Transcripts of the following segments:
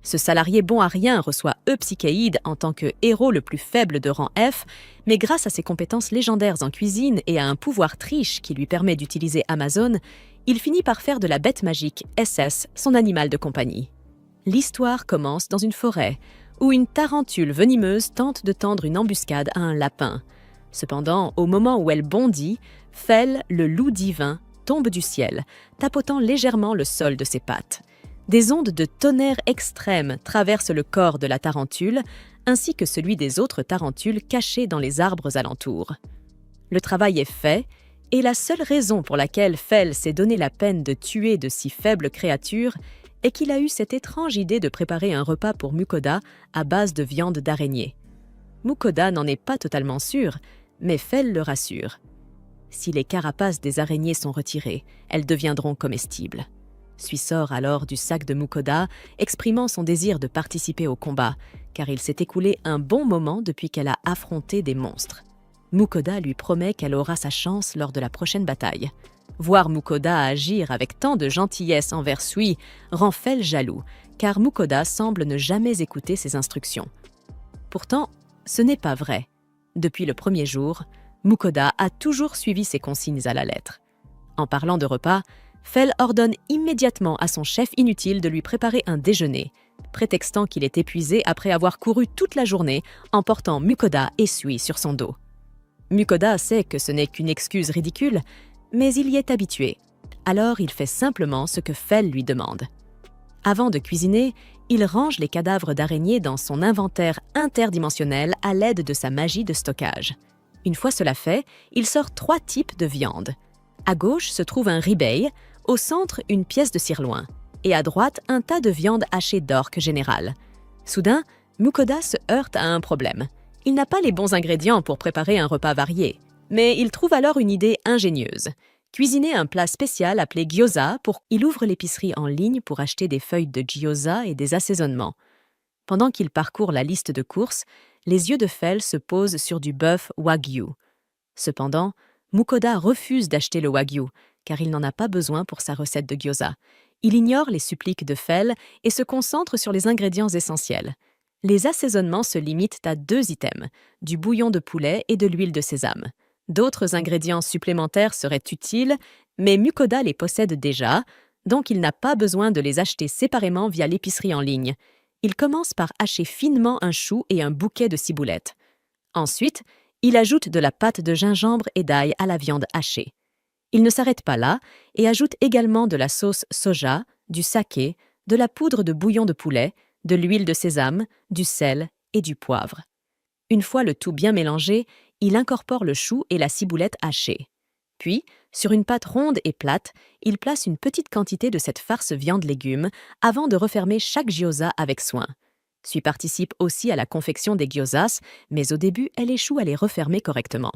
Ce salarié bon à rien reçoit Psychéide en tant que héros le plus faible de rang F, mais grâce à ses compétences légendaires en cuisine et à un pouvoir triche qui lui permet d'utiliser Amazon, il finit par faire de la bête magique SS son animal de compagnie. L'histoire commence dans une forêt, où une tarentule venimeuse tente de tendre une embuscade à un lapin. Cependant, au moment où elle bondit, Fell, le loup divin, tombe du ciel, tapotant légèrement le sol de ses pattes. Des ondes de tonnerre extrême traversent le corps de la tarentule, ainsi que celui des autres tarentules cachées dans les arbres alentours. Le travail est fait, et la seule raison pour laquelle Fell s'est donné la peine de tuer de si faibles créatures est qu'il a eu cette étrange idée de préparer un repas pour Mukoda à base de viande d'araignée. Mukoda n'en est pas totalement sûr, mais Fell le rassure. Si les carapaces des araignées sont retirées, elles deviendront comestibles. Sui sort alors du sac de Mukoda, exprimant son désir de participer au combat, car il s'est écoulé un bon moment depuis qu'elle a affronté des monstres. Mukoda lui promet qu'elle aura sa chance lors de la prochaine bataille. Voir Mukoda agir avec tant de gentillesse envers Sui rend Fell jaloux, car Mukoda semble ne jamais écouter ses instructions. Pourtant, ce n'est pas vrai. Depuis le premier jour, Mukoda a toujours suivi ses consignes à la lettre. En parlant de repas, Fell ordonne immédiatement à son chef inutile de lui préparer un déjeuner, prétextant qu'il est épuisé après avoir couru toute la journée en portant Mukoda et Sui sur son dos. Mukoda sait que ce n'est qu'une excuse ridicule, mais il y est habitué. Alors il fait simplement ce que Fell lui demande. Avant de cuisiner, il range les cadavres d'araignées dans son inventaire interdimensionnel à l'aide de sa magie de stockage. Une fois cela fait, il sort 3 types de viande. À gauche se trouve un ribeye, au centre une pièce de sirloin, et à droite un tas de viande hachée d'orque général. Soudain, Mukoda se heurte à un problème. Il n'a pas les bons ingrédients pour préparer un repas varié, mais il trouve alors une idée ingénieuse. Cuisiner un plat spécial appelé gyoza il ouvre l'épicerie en ligne pour acheter des feuilles de gyoza et des assaisonnements. Pendant qu'il parcourt la liste de courses, les yeux de Fell se posent sur du bœuf wagyu. Cependant, Mukoda refuse d'acheter le wagyu, car il n'en a pas besoin pour sa recette de gyoza. Il ignore les suppliques de Fell et se concentre sur les ingrédients essentiels. Les assaisonnements se limitent à 2 items, du bouillon de poulet et de l'huile de sésame. D'autres ingrédients supplémentaires seraient utiles, mais Mukoda les possède déjà, donc il n'a pas besoin de les acheter séparément via l'épicerie en ligne. Il commence par hacher finement un chou et un bouquet de ciboulettes. Ensuite, il ajoute de la pâte de gingembre et d'ail à la viande hachée. Il ne s'arrête pas là et ajoute également de la sauce soja, du saké, de la poudre de bouillon de poulet, de l'huile de sésame, du sel et du poivre. Une fois le tout bien mélangé, il incorpore le chou et la ciboulette hachée. Puis, sur une pâte ronde et plate, il place une petite quantité de cette farce viande-légumes avant de refermer chaque gyoza avec soin. Sui participe aussi à la confection des gyozas, mais au début, elle échoue à les refermer correctement.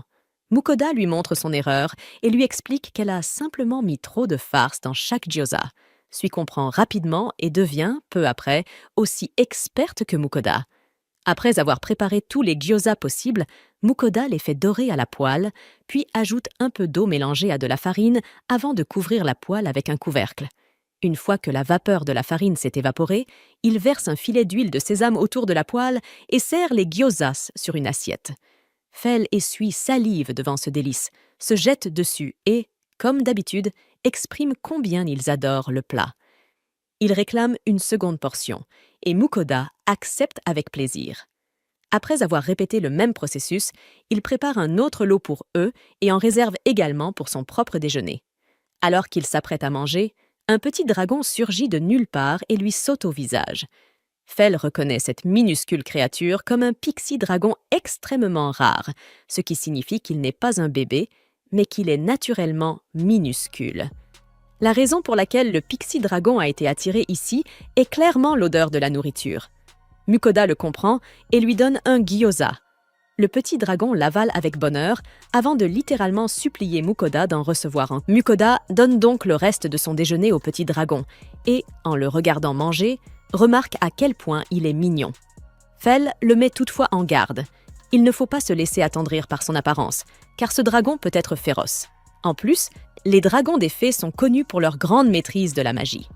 Mukoda lui montre son erreur et lui explique qu'elle a simplement mis trop de farce dans chaque gyoza. Sui comprend rapidement et devient, peu après, aussi experte que Mukoda. Après avoir préparé tous les gyozas possibles, Mukoda les fait dorer à la poêle, puis ajoute un peu d'eau mélangée à de la farine avant de couvrir la poêle avec un couvercle. Une fois que la vapeur de la farine s'est évaporée, il verse un filet d'huile de sésame autour de la poêle et sert les gyozas sur une assiette. Fell et Sui salivent devant ce délice, se jettent dessus et, comme d'habitude, expriment combien ils adorent le plat. Ils réclament une seconde portion, et Mukoda accepte avec plaisir. Après avoir répété le même processus, il prépare un autre lot pour eux et en réserve également pour son propre déjeuner. Alors qu'il s'apprête à manger, un petit dragon surgit de nulle part et lui saute au visage. Fell reconnaît cette minuscule créature comme un pixie dragon extrêmement rare, ce qui signifie qu'il n'est pas un bébé, mais qu'il est naturellement minuscule. La raison pour laquelle le pixie dragon a été attiré ici est clairement l'odeur de la nourriture. Mukoda le comprend et lui donne un gyoza. Le petit dragon l'avale avec bonheur avant de littéralement supplier Mukoda d'en recevoir un. Mukoda donne donc le reste de son déjeuner au petit dragon et, en le regardant manger, remarque à quel point il est mignon. Fell le met toutefois en garde. Il ne faut pas se laisser attendrir par son apparence, car ce dragon peut être féroce. En plus, les dragons des fées sont connus pour leur grande maîtrise de la magie.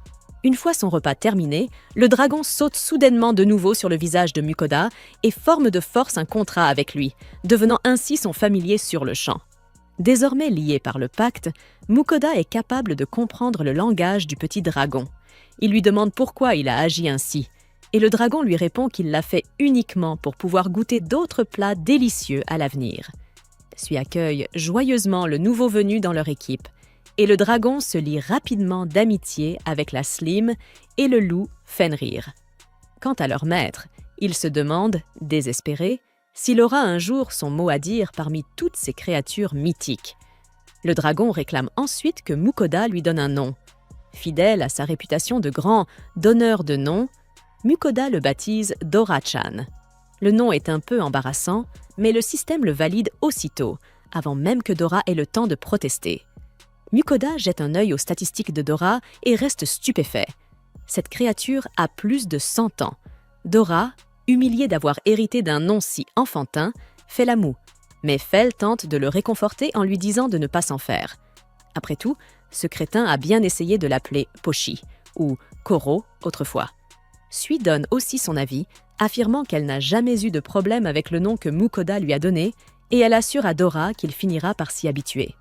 Une fois son repas terminé, le dragon saute soudainement de nouveau sur le visage de Mukoda et forme de force un contrat avec lui, devenant ainsi son familier sur le champ. Désormais lié par le pacte, Mukoda est capable de comprendre le langage du petit dragon. Il lui demande pourquoi il a agi ainsi, et le dragon lui répond qu'il l'a fait uniquement pour pouvoir goûter d'autres plats délicieux à l'avenir. Celui accueille joyeusement le nouveau venu dans leur équipe, et le dragon se lie rapidement d'amitié avec la Slim et le loup Fenrir. Quant à leur maître, il se demande, désespéré, s'il aura un jour son mot à dire parmi toutes ces créatures mythiques. Le dragon réclame ensuite que Mukoda lui donne un nom. Fidèle à sa réputation de grand donneur de noms, Mukoda le baptise Dora-chan. Le nom est un peu embarrassant, mais le système le valide aussitôt, avant même que Dora ait le temps de protester. Mukoda jette un œil aux statistiques de Dora et reste stupéfait. Cette créature a plus de 100 ans. Dora, humiliée d'avoir hérité d'un nom si enfantin, fait la moue, mais Fel tente de le réconforter en lui disant de ne pas s'en faire. Après tout, ce crétin a bien essayé de l'appeler Pochi, ou Koro autrefois. Sui donne aussi son avis, affirmant qu'elle n'a jamais eu de problème avec le nom que Mukoda lui a donné, et elle assure à Dora qu'il finira par s'y habituer.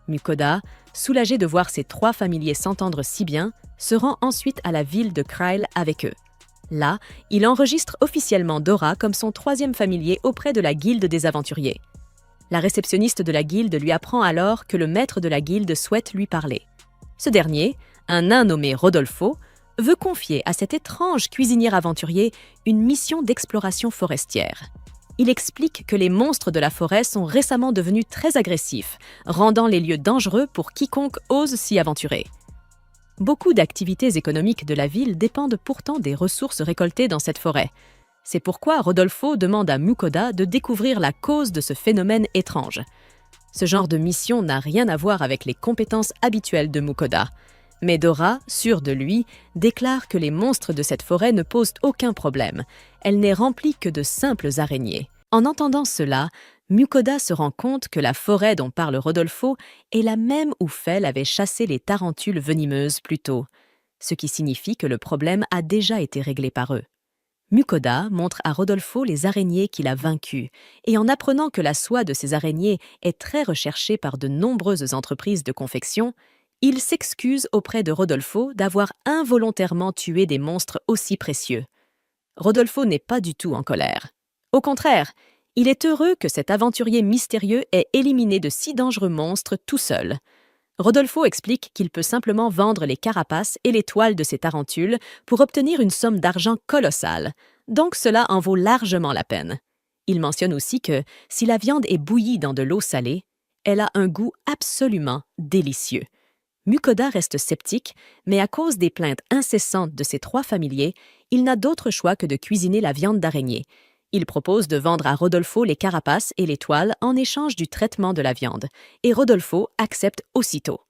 Mukoda, soulagé de voir ses 3 familiers s'entendre si bien, se rend ensuite à la ville de Krail avec eux. Là, il enregistre officiellement Dora comme son 3e familier auprès de la guilde des aventuriers. La réceptionniste de la guilde lui apprend alors que le maître de la guilde souhaite lui parler. Ce dernier, un nain nommé Rodolfo, veut confier à cet étrange cuisinier aventurier une mission d'exploration forestière. Il explique que les monstres de la forêt sont récemment devenus très agressifs, rendant les lieux dangereux pour quiconque ose s'y aventurer. Beaucoup d'activités économiques de la ville dépendent pourtant des ressources récoltées dans cette forêt. C'est pourquoi Rodolfo demande à Mukoda de découvrir la cause de ce phénomène étrange. Ce genre de mission n'a rien à voir avec les compétences habituelles de Mukoda. Mais Dora, sûre de lui, déclare que les monstres de cette forêt ne posent aucun problème. Elle n'est remplie que de simples araignées. En entendant cela, Mukoda se rend compte que la forêt dont parle Rodolfo est la même où Fel avait chassé les tarentules venimeuses plus tôt, ce qui signifie que le problème a déjà été réglé par eux. Mukoda montre à Rodolfo les araignées qu'il a vaincues, et en apprenant que la soie de ces araignées est très recherchée par de nombreuses entreprises de confection, il s'excuse auprès de Rodolfo d'avoir involontairement tué des monstres aussi précieux. Rodolfo n'est pas du tout en colère. Au contraire, il est heureux que cet aventurier mystérieux ait éliminé de si dangereux monstres tout seul. Rodolfo explique qu'il peut simplement vendre les carapaces et les toiles de ces tarentules pour obtenir une somme d'argent colossale, donc cela en vaut largement la peine. Il mentionne aussi que, si la viande est bouillie dans de l'eau salée, elle a un goût absolument délicieux. Mukoda reste sceptique, mais à cause des plaintes incessantes de ses 3 familiers, il n'a d'autre choix que de cuisiner la viande d'araignée. Il propose de vendre à Rodolfo les carapaces et les toiles en échange du traitement de la viande, et Rodolfo accepte aussitôt.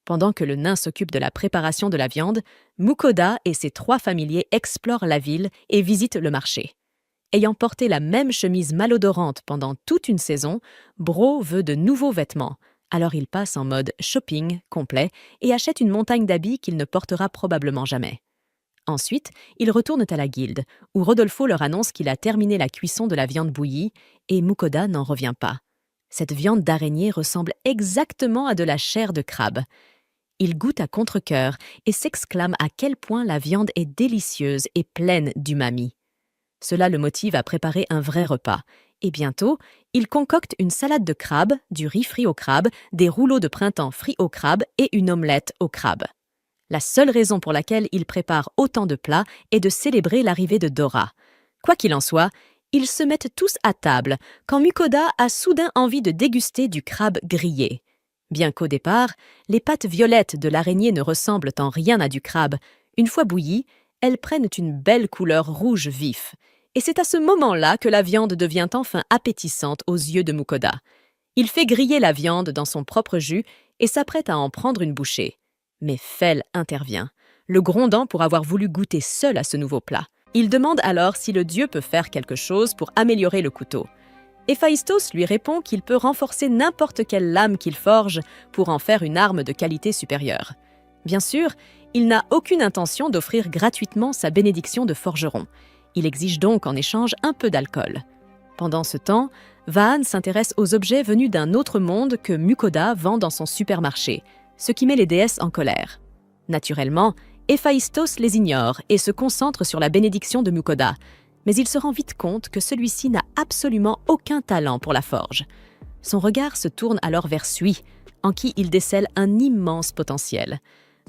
Pendant que le nain s'occupe de la préparation de la viande, Mukoda et ses 3 familiers explorent la ville et visitent le marché. Ayant porté la même chemise malodorante pendant toute une saison, Bro veut de nouveaux vêtements. Alors il passe en mode shopping complet et achète une montagne d'habits qu'il ne portera probablement jamais. Ensuite, ils retournent à la guilde, où Rodolfo leur annonce qu'il a terminé la cuisson de la viande bouillie et Mukoda n'en revient pas. Cette viande d'araignée ressemble exactement à de la chair de crabe. Il goûte à contre-cœur et s'exclame à quel point la viande est délicieuse et pleine d'umami. Cela le motive à préparer un vrai repas. Et bientôt, il concocte une salade de crabe, du riz frit au crabe, des rouleaux de printemps frits au crabe et une omelette au crabe. La seule raison pour laquelle il prépare autant de plats est de célébrer l'arrivée de Dora. Quoi qu'il en soit, ils se mettent tous à table quand Mukoda a soudain envie de déguster du crabe grillé. Bien qu'au départ, les pattes violettes de l'araignée ne ressemblent en rien à du crabe, une fois bouillies, elles prennent une belle couleur rouge vif. Et c'est à ce moment-là que la viande devient enfin appétissante aux yeux de Mukoda. Il fait griller la viande dans son propre jus et s'apprête à en prendre une bouchée. Mais Fel intervient, le grondant pour avoir voulu goûter seul à ce nouveau plat. Il demande alors si le dieu peut faire quelque chose pour améliorer le couteau. Héphaïstos lui répond qu'il peut renforcer n'importe quelle lame qu'il forge pour en faire une arme de qualité supérieure. Bien sûr, il n'a aucune intention d'offrir gratuitement sa bénédiction de forgeron. Il exige donc en échange un peu d'alcool. Pendant ce temps, Vahana s'intéresse aux objets venus d'un autre monde que Mukoda vend dans son supermarché, ce qui met les déesses en colère. Naturellement, Héphaïstos les ignore et se concentre sur la bénédiction de Mukoda, mais il se rend vite compte que celui-ci n'a absolument aucun talent pour la forge. Son regard se tourne alors vers Sui, en qui il décèle un immense potentiel.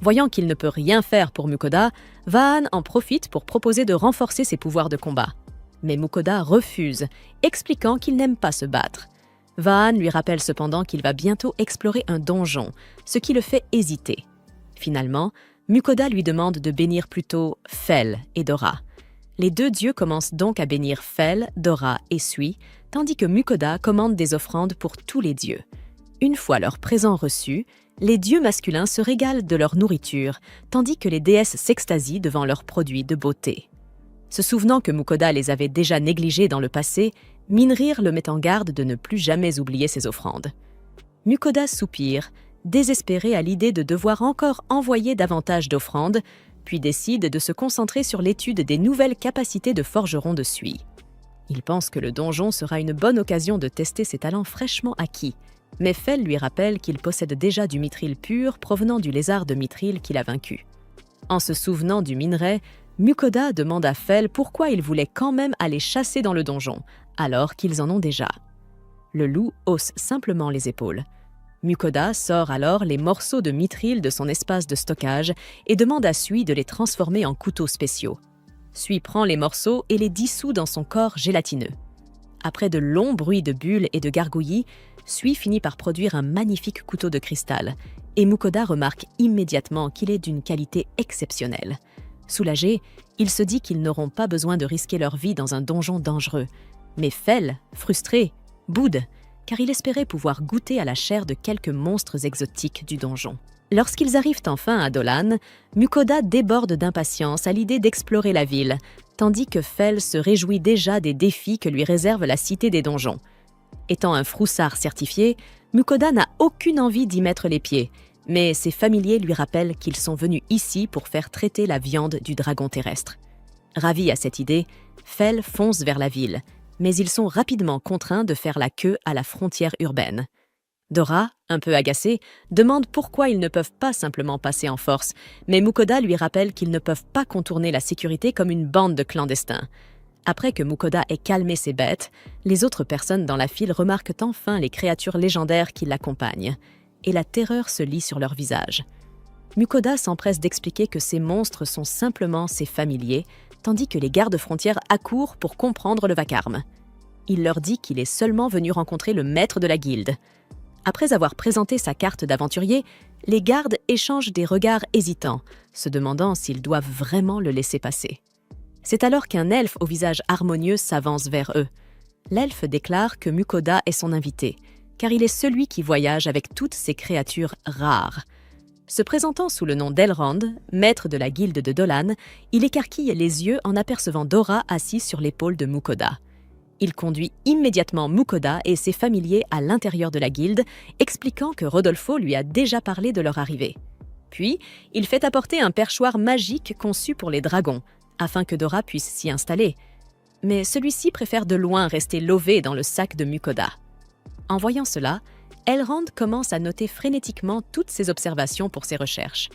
Voyant qu'il ne peut rien faire pour Mukoda, Vahana en profite pour proposer de renforcer ses pouvoirs de combat. Mais Mukoda refuse, expliquant qu'il n'aime pas se battre. Vahana lui rappelle cependant qu'il va bientôt explorer un donjon, ce qui le fait hésiter. Finalement, Mukoda lui demande de bénir plutôt Fel et Dora. Les deux dieux commencent donc à bénir Fel, Dora et Sui, tandis que Mukoda commande des offrandes pour tous les dieux. Une fois leurs présents reçus, les dieux masculins se régalent de leur nourriture, tandis que les déesses s'extasient devant leurs produits de beauté. Se souvenant que Mukoda les avait déjà négligés dans le passé, Minrir le met en garde de ne plus jamais oublier ses offrandes. Mukoda soupire, désespéré à l'idée de devoir encore envoyer davantage d'offrandes, puis décide de se concentrer sur l'étude des nouvelles capacités de forgeron de Sui. Il pense que le donjon sera une bonne occasion de tester ses talents fraîchement acquis, mais Fel lui rappelle qu'il possède déjà du mithril pur provenant du lézard de mithril qu'il a vaincu. En se souvenant du minerai, Mukoda demande à Fel pourquoi il voulait quand même aller chasser dans le donjon, alors qu'ils en ont déjà. Le loup hausse simplement les épaules. Mukoda sort alors les morceaux de mithril de son espace de stockage et demande à Sui de les transformer en couteaux spéciaux. Sui prend les morceaux et les dissout dans son corps gélatineux. Après de longs bruits de bulles et de gargouillis, Sui finit par produire un magnifique couteau de cristal, et Mukoda remarque immédiatement qu'il est d'une qualité exceptionnelle. Soulagé, il se dit qu'ils n'auront pas besoin de risquer leur vie dans un donjon dangereux. Mais Fel, frustré, boude, car il espérait pouvoir goûter à la chair de quelques monstres exotiques du donjon. Lorsqu'ils arrivent enfin à Dolan, Mukoda déborde d'impatience à l'idée d'explorer la ville, tandis que Fel se réjouit déjà des défis que lui réserve la cité des donjons. Étant un froussard certifié, Mukoda n'a aucune envie d'y mettre les pieds, mais ses familiers lui rappellent qu'ils sont venus ici pour faire traiter la viande du dragon terrestre. Ravi à cette idée, Fel fonce vers la ville, mais ils sont rapidement contraints de faire la queue à la frontière urbaine. Dora, un peu agacée, demande pourquoi ils ne peuvent pas simplement passer en force, mais Mukoda lui rappelle qu'ils ne peuvent pas contourner la sécurité comme une bande de clandestins. Après que Mukoda ait calmé ses bêtes, les autres personnes dans la file remarquent enfin les créatures légendaires qui l'accompagnent, et la terreur se lit sur leur visage. Mukoda s'empresse d'expliquer que ces monstres sont simplement ses familiers, tandis que les gardes-frontières accourent pour comprendre le vacarme. Il leur dit qu'il est seulement venu rencontrer le maître de la guilde. Après avoir présenté sa carte d'aventurier, les gardes échangent des regards hésitants, se demandant s'ils doivent vraiment le laisser passer. C'est alors qu'un elfe au visage harmonieux s'avance vers eux. L'elfe déclare que Mukoda est son invité, car il est celui qui voyage avec toutes ces créatures rares. Se présentant sous le nom d'Elrond, maître de la guilde de Dolan, il écarquille les yeux en apercevant Dora assise sur l'épaule de Mukoda. Il conduit immédiatement Mukoda et ses familiers à l'intérieur de la guilde, expliquant que Rodolfo lui a déjà parlé de leur arrivée. Puis, il fait apporter un perchoir magique conçu pour les dragons, afin que Dora puisse s'y installer. Mais celui-ci préfère de loin rester lové dans le sac de Mukoda. En voyant cela, Elrond commence à noter frénétiquement toutes ses observations pour ses recherches.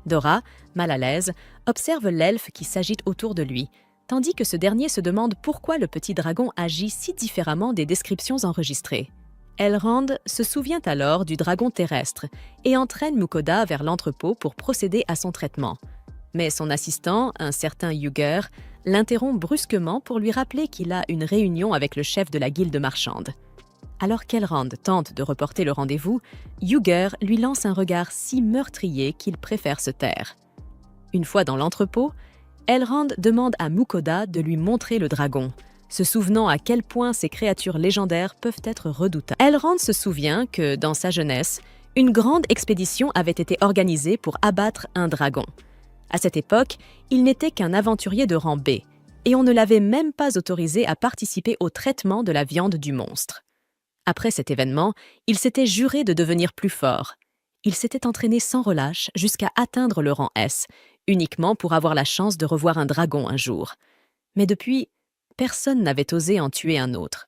Dora, mal à l'aise, observe l'elfe qui s'agite autour de lui, tandis que ce dernier se demande pourquoi le petit dragon agit si différemment des descriptions enregistrées. Elrond se souvient alors du dragon terrestre et entraîne Mukoda vers l'entrepôt pour procéder à son traitement. Mais son assistant, un certain Yuger, l'interrompt brusquement pour lui rappeler qu'il a une réunion avec le chef de la guilde marchande. Alors qu'Elrond tente de reporter le rendez-vous, Yuger lui lance un regard si meurtrier qu'il préfère se taire. Une fois dans l'entrepôt, Elrond demande à Mukoda de lui montrer le dragon, se souvenant à quel point ces créatures légendaires peuvent être redoutables. Elrond se souvient que, dans sa jeunesse, une grande expédition avait été organisée pour abattre un dragon. À cette époque, il n'était qu'un aventurier de rang B, et on ne l'avait même pas autorisé à participer au traitement de la viande du monstre. Après cet événement, il s'était juré de devenir plus fort. Il s'était entraîné sans relâche jusqu'à atteindre le rang S, uniquement pour avoir la chance de revoir un dragon un jour. Mais depuis, personne n'avait osé en tuer un autre.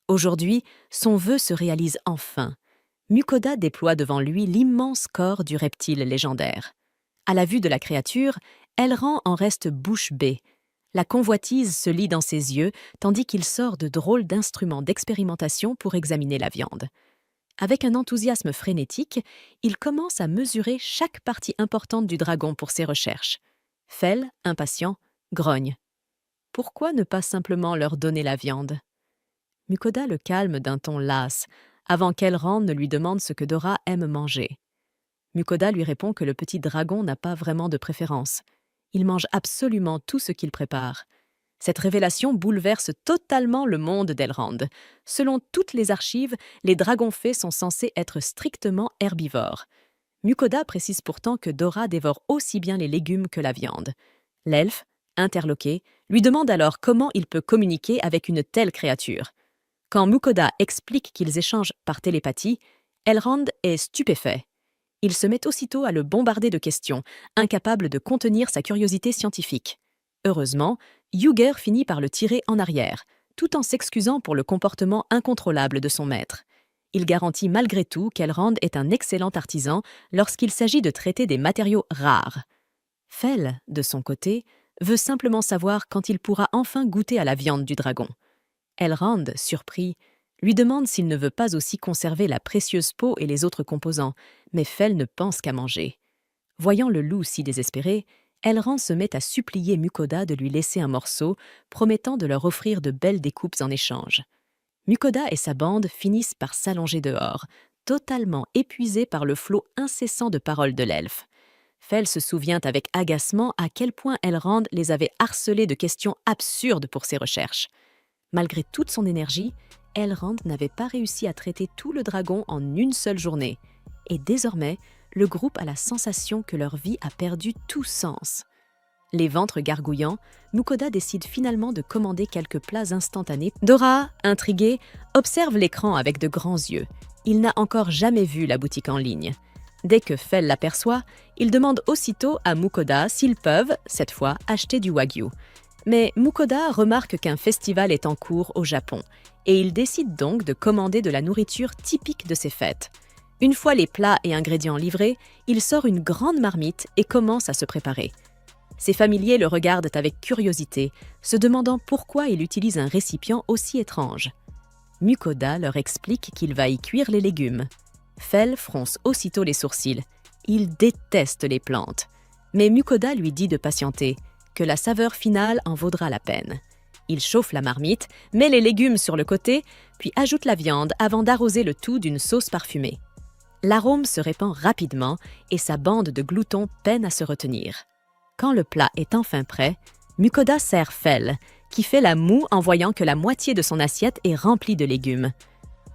Aujourd'hui, son vœu se réalise enfin. Mukoda déploie devant lui l'immense corps du reptile légendaire. À la vue de la créature, Elrond en reste bouche bée. La convoitise se lit dans ses yeux, tandis qu'il sort de drôles d'instruments d'expérimentation pour examiner la viande. Avec un enthousiasme frénétique, il commence à mesurer chaque partie importante du dragon pour ses recherches. Fell, impatient, grogne. Pourquoi ne pas simplement leur donner la viande? Mukoda le calme d'un ton las, avant qu'Elrond ne lui demande ce que Dora aime manger. Mukoda lui répond que le petit dragon n'a pas vraiment de préférence. Il mange absolument tout ce qu'il prépare. Cette révélation bouleverse totalement le monde d'Elrond. Selon toutes les archives, les dragons fées sont censés être strictement herbivores. Mukoda précise pourtant que Dora dévore aussi bien les légumes que la viande. L'elfe, interloqué, lui demande alors comment il peut communiquer avec une telle créature. Quand Mukoda explique qu'ils échangent par télépathie, Elrond est stupéfait. Il se met aussitôt à le bombarder de questions, incapable de contenir sa curiosité scientifique. Heureusement, Yuger finit par le tirer en arrière, tout en s'excusant pour le comportement incontrôlable de son maître. Il garantit malgré tout qu'Elrond est un excellent artisan lorsqu'il s'agit de traiter des matériaux rares. Fell, de son côté, veut simplement savoir quand il pourra enfin goûter à la viande du dragon. Elrond, surpris, lui demande s'il ne veut pas aussi conserver la précieuse peau et les autres composants, mais Fell ne pense qu'à manger. Voyant le loup si désespéré, Elrond se met à supplier Mukoda de lui laisser un morceau, promettant de leur offrir de belles découpes en échange. Mukoda et sa bande finissent par s'allonger dehors, totalement épuisés par le flot incessant de paroles de l'elfe. Fell se souvient avec agacement à quel point Elrond les avait harcelés de questions absurdes pour ses recherches. Malgré toute son énergie, Elrond n'avait pas réussi à traiter tout le dragon en une seule journée. Et désormais, le groupe a la sensation que leur vie a perdu tout sens. Les ventres gargouillants, Mukoda décide finalement de commander quelques plats instantanés. Dora, intriguée, observe l'écran avec de grands yeux. Il n'a encore jamais vu la boutique en ligne. Dès que Fell l'aperçoit, il demande aussitôt à Mukoda s'ils peuvent, cette fois, acheter du wagyu. Mais Mukoda remarque qu'un festival est en cours au Japon, et il décide donc de commander de la nourriture typique de ces fêtes. Une fois les plats et ingrédients livrés, il sort une grande marmite et commence à se préparer. Ses familiers le regardent avec curiosité, se demandant pourquoi il utilise un récipient aussi étrange. Mukoda leur explique qu'il va y cuire les légumes. Fell fronce aussitôt les sourcils. Il déteste les plantes. Mais Mukoda lui dit de patienter, que la saveur finale en vaudra la peine. Il chauffe la marmite, met les légumes sur le côté, puis ajoute la viande avant d'arroser le tout d'une sauce parfumée. L'arôme se répand rapidement et sa bande de gloutons peine à se retenir. Quand le plat est enfin prêt, Mukoda sert Fell, qui fait la moue en voyant que la moitié de son assiette est remplie de légumes.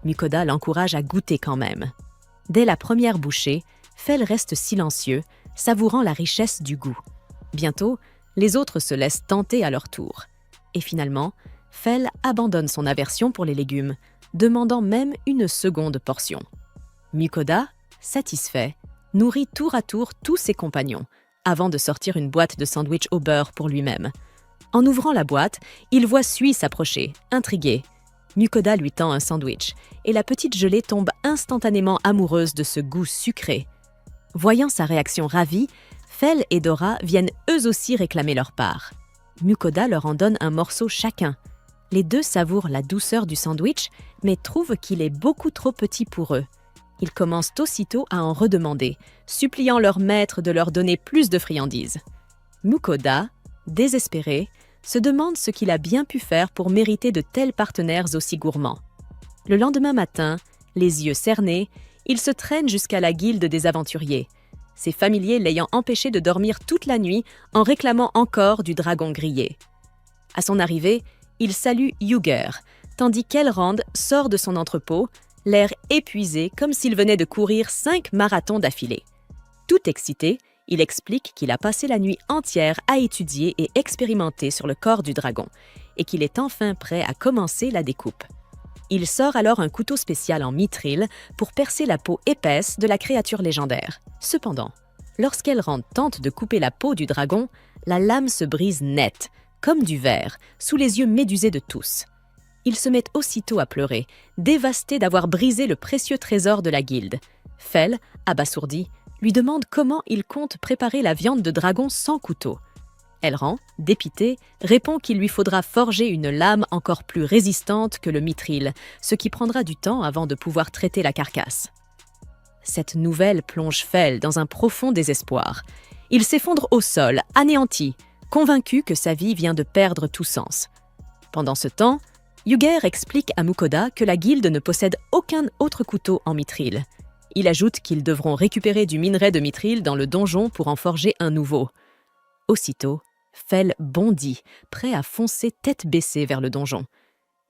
Mukoda l'encourage à goûter quand même. Dès la première bouchée, Fell reste silencieux, savourant la richesse du goût. Bientôt, les autres se laissent tenter à leur tour. Et finalement, Fell abandonne son aversion pour les légumes, demandant même une seconde portion. Mukoda, satisfait, nourrit tour à tour tous ses compagnons, avant de sortir une boîte de sandwich au beurre pour lui-même. En ouvrant la boîte, il voit Sui s'approcher, intrigué. Mukoda lui tend un sandwich, et la petite gelée tombe instantanément amoureuse de ce goût sucré. Voyant sa réaction ravie, Fell et Dora viennent eux aussi réclamer leur part. Mukoda leur en donne un morceau chacun. Les deux savourent la douceur du sandwich, mais trouvent qu'il est beaucoup trop petit pour eux. Ils commencent aussitôt à en redemander, suppliant leur maître de leur donner plus de friandises. Mukoda, désespéré, se demande ce qu'il a bien pu faire pour mériter de tels partenaires aussi gourmands. Le lendemain matin, les yeux cernés, il se traîne jusqu'à la guilde des aventuriers, ses familiers l'ayant empêché de dormir toute la nuit en réclamant encore du dragon grillé. À son arrivée, il salue Yuger, tandis qu'Elrond sort de son entrepôt, l'air épuisé comme s'il venait de courir 5 marathons d'affilée. Tout excité, il explique qu'il a passé la nuit entière à étudier et expérimenter sur le corps du dragon et qu'il est enfin prêt à commencer la découpe. Il sort alors un couteau spécial en mithril pour percer la peau épaisse de la créature légendaire. Cependant, lorsqu'Elrond tente de couper la peau du dragon, la lame se brise net, comme du verre, sous les yeux médusés de tous. Ils se mettent aussitôt à pleurer, dévastés d'avoir brisé le précieux trésor de la guilde. Fel, abasourdi, lui demande comment il compte préparer la viande de dragon sans couteau. Elrond, dépité, répond qu'il lui faudra forger une lame encore plus résistante que le mithril, ce qui prendra du temps avant de pouvoir traiter la carcasse. Cette nouvelle plonge Fel dans un profond désespoir. Il s'effondre au sol, anéanti, convaincu que sa vie vient de perdre tout sens. Pendant ce temps, Yugger explique à Mukoda que la guilde ne possède aucun autre couteau en mithril. Il ajoute qu'ils devront récupérer du minerai de mithril dans le donjon pour en forger un nouveau. Aussitôt, Fel bondit, prêt à foncer tête baissée vers le donjon.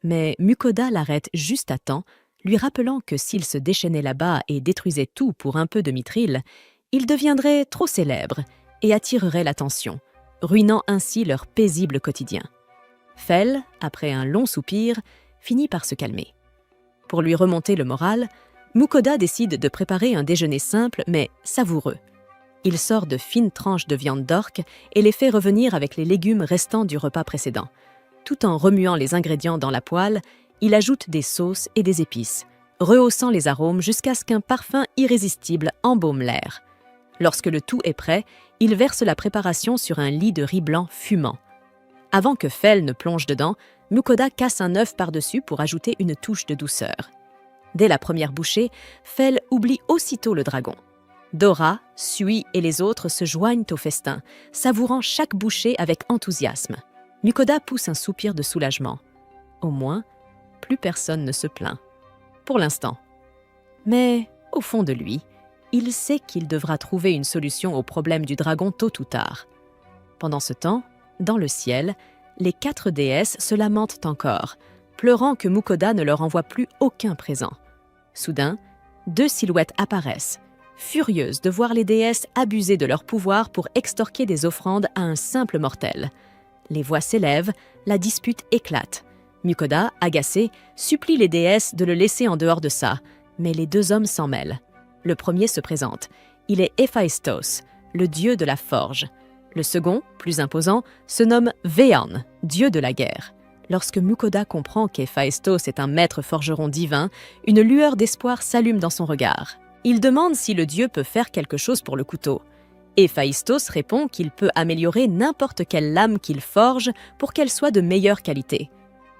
Mais Mukoda l'arrête juste à temps, lui rappelant que s'il se déchaînait là-bas et détruisait tout pour un peu de mithril, il deviendrait trop célèbre et attirerait l'attention, ruinant ainsi leur paisible quotidien. Fel, après un long soupir, finit par se calmer. Pour lui remonter le moral, Mukoda décide de préparer un déjeuner simple mais savoureux. Il sort de fines tranches de viande d'orque et les fait revenir avec les légumes restants du repas précédent. Tout en remuant les ingrédients dans la poêle, il ajoute des sauces et des épices, rehaussant les arômes jusqu'à ce qu'un parfum irrésistible embaume l'air. Lorsque le tout est prêt, il verse la préparation sur un lit de riz blanc fumant. Avant que Fel ne plonge dedans, Mukoda casse un œuf par-dessus pour ajouter une touche de douceur. Dès la première bouchée, Fel oublie aussitôt le dragon. Dora, Sui et les autres se joignent au festin, savourant chaque bouchée avec enthousiasme. Mukoda pousse un soupir de soulagement. Au moins, plus personne ne se plaint. Pour l'instant. Mais, au fond de lui, il sait qu'il devra trouver une solution au problème du dragon tôt ou tard. Pendant ce temps, dans le ciel, les 4 déesses se lamentent encore, pleurant que Mukoda ne leur envoie plus aucun présent. Soudain, 2 silhouettes apparaissent, furieuses de voir les déesses abuser de leur pouvoir pour extorquer des offrandes à un simple mortel. Les voix s'élèvent, la dispute éclate. Mukoda, agacé, supplie les déesses de le laisser en dehors de ça, mais les 2 hommes s'en mêlent. Le premier se présente. Il est Héphaïstos, le dieu de la forge. Le second, plus imposant, se nomme Vean, dieu de la guerre. Lorsque Mukoda comprend qu'Héphaïstos est un maître forgeron divin, une lueur d'espoir s'allume dans son regard. Il demande si le dieu peut faire quelque chose pour le couteau. Héphaïstos répond qu'il peut améliorer n'importe quelle lame qu'il forge pour qu'elle soit de meilleure qualité.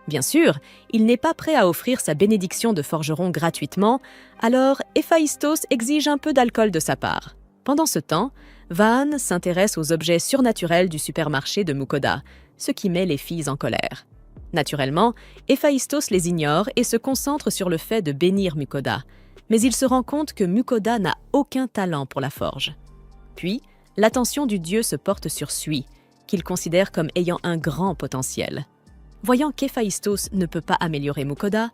Bien sûr, il n'est pas prêt à offrir sa bénédiction de forgeron gratuitement, alors Héphaïstos exige un peu d'alcool de sa part. Pendant ce temps, Vaan s'intéresse aux objets surnaturels du supermarché de Mukoda, ce qui met les filles en colère. Naturellement, Héphaïstos les ignore et se concentre sur le fait de bénir Mukoda, mais il se rend compte que Mukoda n'a aucun talent pour la forge. Puis, l'attention du dieu se porte sur Sui, qu'il considère comme ayant un grand potentiel. Voyant qu'Héphaïstos ne peut pas améliorer Mukoda,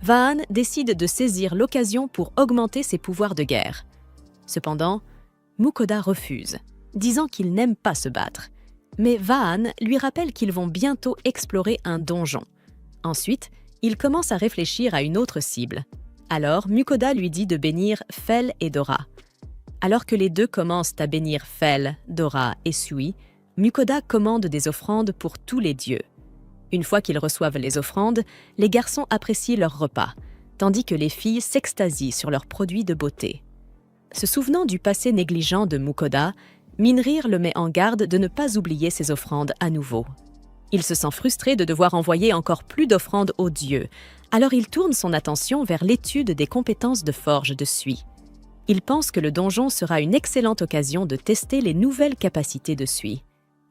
Vaan décide de saisir l'occasion pour augmenter ses pouvoirs de guerre. Cependant, Mukoda refuse, disant qu'il n'aime pas se battre. Mais Vaan lui rappelle qu'ils vont bientôt explorer un donjon. Ensuite, il commence à réfléchir à une autre cible. Alors, Mukoda lui dit de bénir Fel et Dora. Alors que les deux commencent à bénir Fel, Dora et Sui, Mukoda commande des offrandes pour tous les dieux. Une fois qu'ils reçoivent les offrandes, les garçons apprécient leur repas, tandis que les filles s'extasient sur leurs produits de beauté. Se souvenant du passé négligent de Mukoda, Minrir le met en garde de ne pas oublier ses offrandes à nouveau. Il se sent frustré de devoir envoyer encore plus d'offrandes aux dieux, alors il tourne son attention vers l'étude des compétences de forge de Sui. Il pense que le donjon sera une excellente occasion de tester les nouvelles capacités de Sui.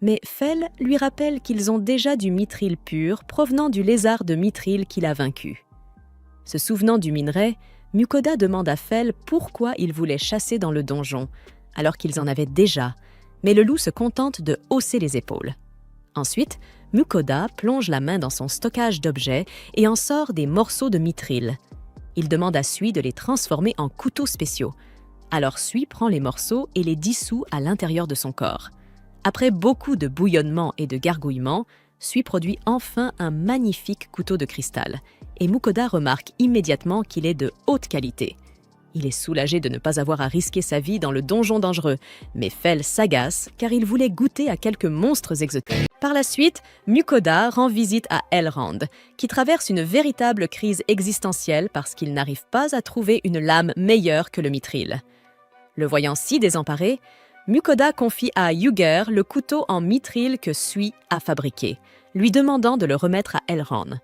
Mais Fel lui rappelle qu'ils ont déjà du mithril pur provenant du lézard de mithril qu'il a vaincu. Se souvenant du minerai, Mukoda demande à Fel pourquoi il voulait chasser dans le donjon, alors qu'ils en avaient déjà, mais le loup se contente de hausser les épaules. Ensuite, Mukoda plonge la main dans son stockage d'objets et en sort des morceaux de mithril. Il demande à Sui de les transformer en couteaux spéciaux. Alors Sui prend les morceaux et les dissout à l'intérieur de son corps. Après beaucoup de bouillonnement et de gargouillement, Sui produit enfin un magnifique couteau de cristal et Mukoda remarque immédiatement qu'il est de haute qualité. Il est soulagé de ne pas avoir à risquer sa vie dans le donjon dangereux, mais Fell s'agace car il voulait goûter à quelques monstres exotiques. Par la suite, Mukoda rend visite à Elrond, qui traverse une véritable crise existentielle parce qu'il n'arrive pas à trouver une lame meilleure que le mithril. Le voyant si désemparé, Mukoda confie à Yugger le couteau en mithril que Sui a fabriqué, lui demandant de le remettre à Elrond.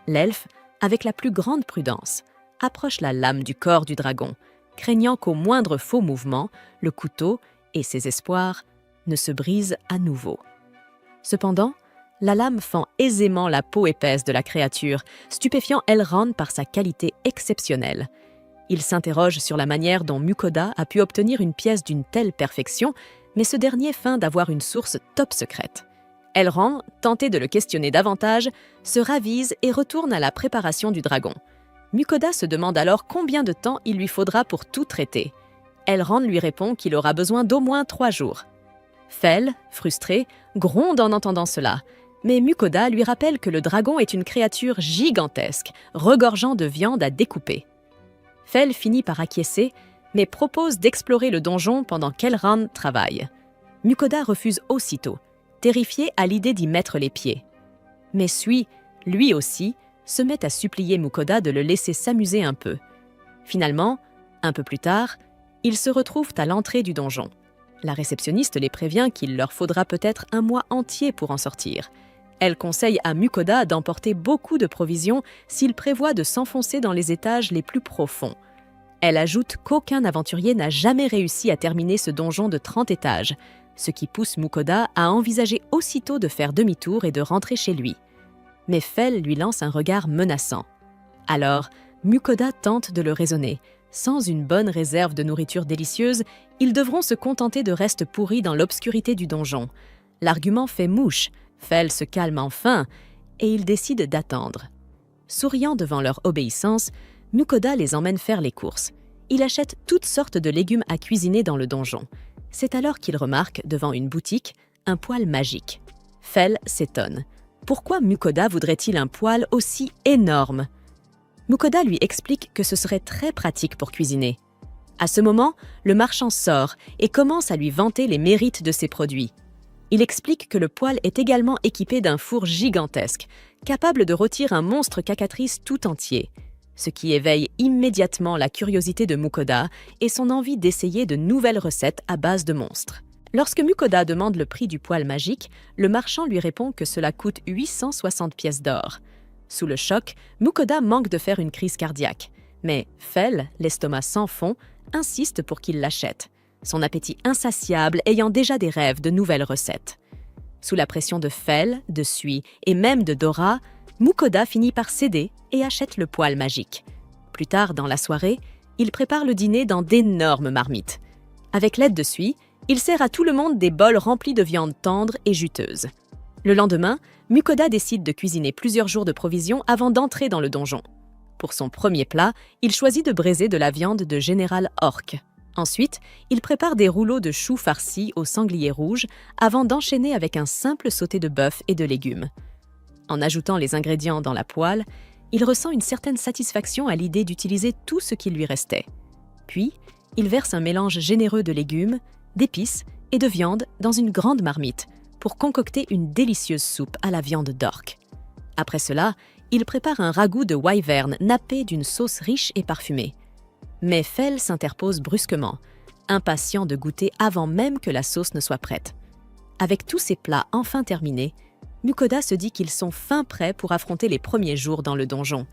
L'elfe, avec la plus grande prudence, approche la lame du corps du dragon, craignant qu'au moindre faux mouvement, le couteau et ses espoirs ne se brisent à nouveau. Cependant, la lame fend aisément la peau épaisse de la créature, stupéfiant Elrond par sa qualité exceptionnelle. Il s'interroge sur la manière dont Mukoda a pu obtenir une pièce d'une telle perfection, mais ce dernier feint d'avoir une source top secrète. Elrond, tenté de le questionner davantage, se ravise et retourne à la préparation du dragon. Mukoda se demande alors combien de temps il lui faudra pour tout traiter. Elrond lui répond qu'il aura besoin d'au moins 3 jours. Fell, frustré, gronde en entendant cela, mais Mukoda lui rappelle que le dragon est une créature gigantesque, regorgeant de viande à découper. Fell finit par acquiescer, mais propose d'explorer le donjon pendant qu'Elrond travaille. Mukoda refuse aussitôt, terrifié à l'idée d'y mettre les pieds. Mais Sui, lui aussi, se met à supplier Mukoda de le laisser s'amuser un peu. Finalement, un peu plus tard, ils se retrouvent à l'entrée du donjon. La réceptionniste les prévient qu'il leur faudra peut-être un mois entier pour en sortir. Elle conseille à Mukoda d'emporter beaucoup de provisions s'il prévoit de s'enfoncer dans les étages les plus profonds. Elle ajoute qu'aucun aventurier n'a jamais réussi à terminer ce donjon de 30 étages, ce qui pousse Mukoda à envisager aussitôt de faire demi-tour et de rentrer chez lui. Mais Fell lui lance un regard menaçant. Alors, Mukoda tente de le raisonner. Sans une bonne réserve de nourriture délicieuse, ils devront se contenter de restes pourris dans l'obscurité du donjon. L'argument fait mouche, Fell se calme enfin, et ils décident d'attendre. Souriant devant leur obéissance, Mukoda les emmène faire les courses. Il achète toutes sortes de légumes à cuisiner dans le donjon. C'est alors qu'il remarque, devant une boutique, un poêle magique. Fell s'étonne. Pourquoi Mukoda voudrait-il un poêle aussi énorme ? Mukoda lui explique que ce serait très pratique pour cuisiner. À ce moment, le marchand sort et commence à lui vanter les mérites de ses produits. Il explique que le poêle est également équipé d'un four gigantesque, capable de rôtir un monstre cacatrice tout entier, ce qui éveille immédiatement la curiosité de Mukoda et son envie d'essayer de nouvelles recettes à base de monstres. Lorsque Mukoda demande le prix du poêle magique, le marchand lui répond que cela coûte 860 pièces d'or. Sous le choc, Mukoda manque de faire une crise cardiaque. Mais Fell, l'estomac sans fond, insiste pour qu'il l'achète, son appétit insatiable ayant déjà des rêves de nouvelles recettes. Sous la pression de Fell, de Sui et même de Dora, Mukoda finit par céder et achète le poêle magique. Plus tard dans la soirée, il prépare le dîner dans d'énormes marmites. Avec l'aide de Sui, il sert à tout le monde des bols remplis de viande tendre et juteuse. Le lendemain, Mukoda décide de cuisiner plusieurs jours de provisions avant d'entrer dans le donjon. Pour son premier plat, il choisit de braiser de la viande de Général Orc. Ensuite, il prépare des rouleaux de choux farcis au sanglier rouge avant d'enchaîner avec un simple sauté de bœuf et de légumes. En ajoutant les ingrédients dans la poêle, il ressent une certaine satisfaction à l'idée d'utiliser tout ce qui lui restait. Puis, il verse un mélange généreux de légumes, d'épices et de viande dans une grande marmite pour concocter une délicieuse soupe à la viande d'orque. Après cela, il prépare un ragoût de wyvern nappé d'une sauce riche et parfumée. Mais Fell s'interpose brusquement, impatient de goûter avant même que la sauce ne soit prête. Avec tous ces plats enfin terminés, Mukoda se dit qu'ils sont fin prêts pour affronter les premiers jours dans le donjon.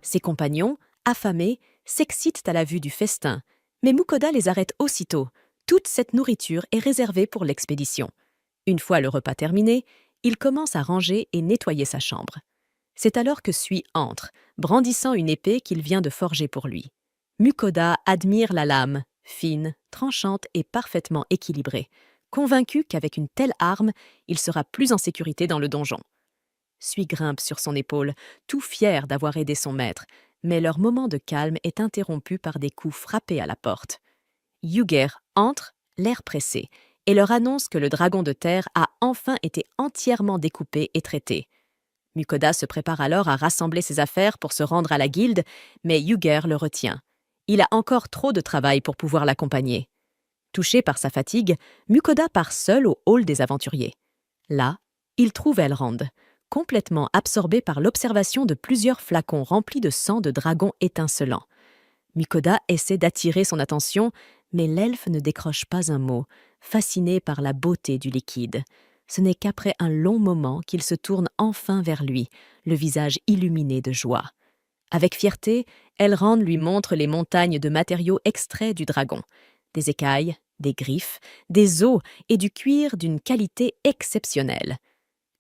Ses compagnons, affamés, s'excitent à la vue du festin, mais Mukoda les arrête aussitôt. Toute cette nourriture est réservée pour l'expédition. Une fois le repas terminé, il commence à ranger et nettoyer sa chambre. C'est alors que Sui entre, brandissant une épée qu'il vient de forger pour lui. Mukoda admire la lame, fine, tranchante et parfaitement équilibrée, convaincu qu'avec une telle arme, il sera plus en sécurité dans le donjon. Sui grimpe sur son épaule, tout fier d'avoir aidé son maître, mais leur moment de calme est interrompu par des coups frappés à la porte. Yugger entre, l'air pressé, et leur annonce que le dragon de terre a enfin été entièrement découpé et traité. Mukoda se prépare alors à rassembler ses affaires pour se rendre à la guilde, mais Yuger le retient. Il a encore trop de travail pour pouvoir l'accompagner. Touché par sa fatigue, Mukoda part seul au hall des aventuriers. Là, il trouve Elrond, complètement absorbé par l'observation de plusieurs flacons remplis de sang de dragon étincelant. Mukoda essaie d'attirer son attention, mais l'elfe ne décroche pas un mot, fasciné par la beauté du liquide. Ce n'est qu'après un long moment qu'il se tourne enfin vers lui, le visage illuminé de joie. Avec fierté, Elrond lui montre les montagnes de matériaux extraits du dragon. Des écailles, des griffes, des os et du cuir d'une qualité exceptionnelle.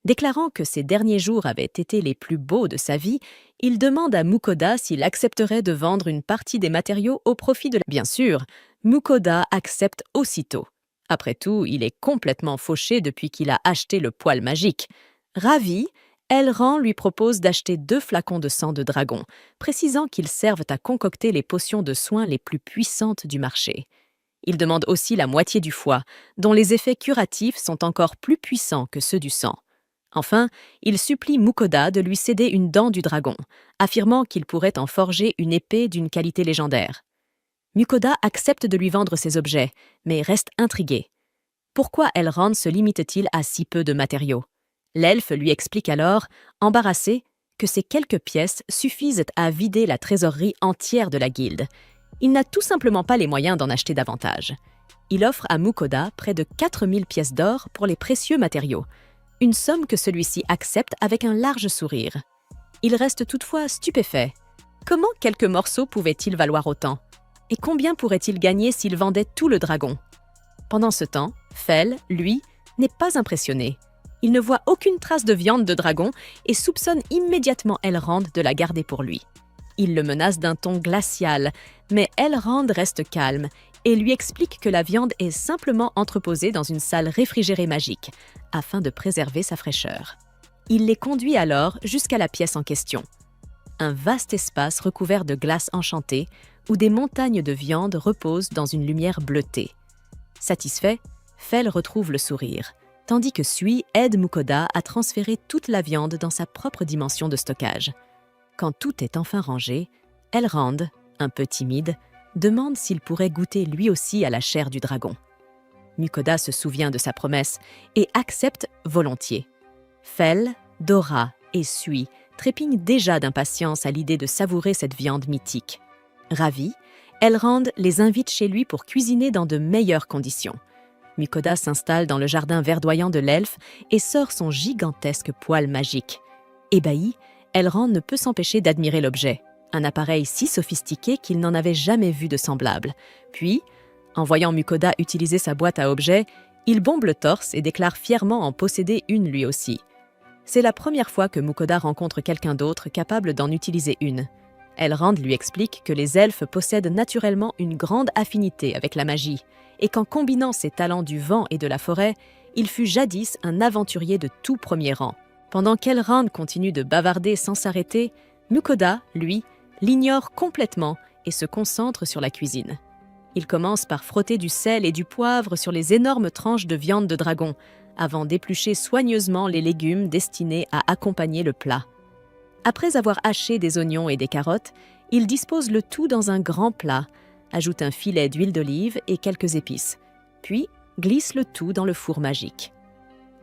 Déclarant que ces derniers jours avaient été les plus beaux de sa vie, il demande à Mukoda s'il accepterait de vendre une partie des matériaux au profit de la... Bien sûr, Mukoda accepte aussitôt. Après tout, il est complètement fauché depuis qu'il a acheté le poil magique. Ravi, Elrond lui propose d'acheter 2 flacons de sang de dragon, précisant qu'ils servent à concocter les potions de soins les plus puissantes du marché. Il demande aussi la moitié du foie, dont les effets curatifs sont encore plus puissants que ceux du sang. Enfin, il supplie Mukoda de lui céder une dent du dragon, affirmant qu'il pourrait en forger une épée d'une qualité légendaire. Mukoda accepte de lui vendre ces objets, mais reste intrigué. Pourquoi Elrond se limite-t-il à si peu de matériaux? L'elfe lui explique alors, embarrassé, que ces quelques pièces suffisent à vider la trésorerie entière de la guilde. Il n'a tout simplement pas les moyens d'en acheter davantage. Il offre à Mukoda près de 4000 pièces d'or pour les précieux matériaux, une somme que celui-ci accepte avec un large sourire. Il reste toutefois stupéfait. Comment quelques morceaux pouvaient-ils valoir autant? Et combien pourrait-il gagner s'il vendait tout le dragon? Pendant ce temps, Fel, lui, n'est pas impressionné. Il ne voit aucune trace de viande de dragon et soupçonne immédiatement Elrond de la garder pour lui. Il le menace d'un ton glacial, mais Elrond reste calme et lui explique que la viande est simplement entreposée dans une salle réfrigérée magique, afin de préserver sa fraîcheur. Il les conduit alors jusqu'à la pièce en question. Un vaste espace recouvert de glace enchantée, où des montagnes de viande reposent dans une lumière bleutée. Satisfait, Fel retrouve le sourire, tandis que Sui aide Mukoda à transférer toute la viande dans sa propre dimension de stockage. Quand tout est enfin rangé, Elrond, un peu timide, demande s'il pourrait goûter lui aussi à la chair du dragon. Mukoda se souvient de sa promesse et accepte volontiers. Fel, Dora et Sui trépignent déjà d'impatience à l'idée de savourer cette viande mythique. Ravi, Elrond les invite chez lui pour cuisiner dans de meilleures conditions. Mukoda s'installe dans le jardin verdoyant de l'elfe et sort son gigantesque poil magique. Ébahi, Elrond ne peut s'empêcher d'admirer l'objet, un appareil si sophistiqué qu'il n'en avait jamais vu de semblable. Puis, en voyant Mukoda utiliser sa boîte à objets, il bombe le torse et déclare fièrement en posséder une lui aussi. C'est la première fois que Mukoda rencontre quelqu'un d'autre capable d'en utiliser une. Elrond lui explique que les elfes possèdent naturellement une grande affinité avec la magie, et qu'en combinant ses talents du vent et de la forêt, il fut jadis un aventurier de tout premier rang. Pendant qu'Elrond continue de bavarder sans s'arrêter, Mukoda, lui, l'ignore complètement et se concentre sur la cuisine. Il commence par frotter du sel et du poivre sur les énormes tranches de viande de dragon, avant d'éplucher soigneusement les légumes destinés à accompagner le plat. Après avoir haché des oignons et des carottes, il dispose le tout dans un grand plat, ajoute un filet d'huile d'olive et quelques épices, puis glisse le tout dans le four magique.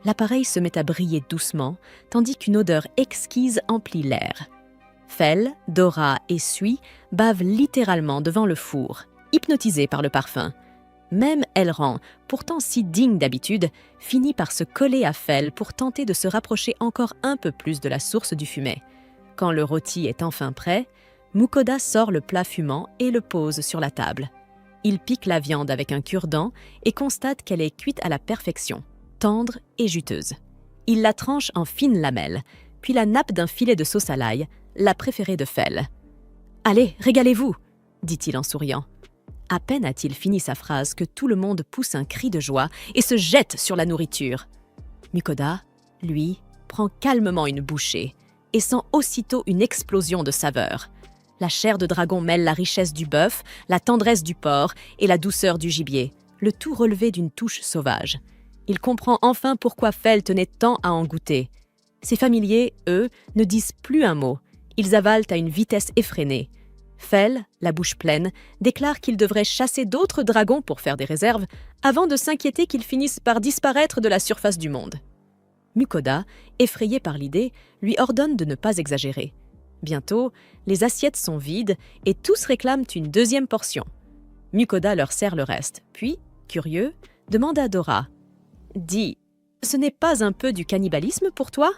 L'appareil se met à briller doucement, tandis qu'une odeur exquise emplit l'air. Fel, Dora et Sui bavent littéralement devant le four, hypnotisés par le parfum. Même Elrond, pourtant si digne d'habitude, finit par se coller à Fel pour tenter de se rapprocher encore un peu plus de la source du fumet. Quand le rôti est enfin prêt, Mukoda sort le plat fumant et le pose sur la table. Il pique la viande avec un cure-dent et constate qu'elle est cuite à la perfection, tendre et juteuse. Il la tranche en fines lamelles, puis la nappe d'un filet de sauce à l'ail, la préférée de Fel. « Allez, régalez-vous !» dit-il en souriant. À peine a-t-il fini sa phrase que tout le monde pousse un cri de joie et se jette sur la nourriture. Mukoda, lui, prend calmement une bouchée et sent aussitôt une explosion de saveurs. La chair de dragon mêle la richesse du bœuf, la tendresse du porc et la douceur du gibier, le tout relevé d'une touche sauvage. Il comprend enfin pourquoi Fel tenait tant à en goûter. Ses familiers, eux, ne disent plus un mot. Ils avalent à une vitesse effrénée. Fell, la bouche pleine, déclare qu'il devrait chasser d'autres dragons pour faire des réserves, avant de s'inquiéter qu'ils finissent par disparaître de la surface du monde. Mukoda, effrayé par l'idée, lui ordonne de ne pas exagérer. Bientôt, les assiettes sont vides et tous réclament une deuxième portion. Mukoda leur sert le reste, puis, curieux, demande à Dora « Dis, ce n'est pas un peu du cannibalisme pour toi ?»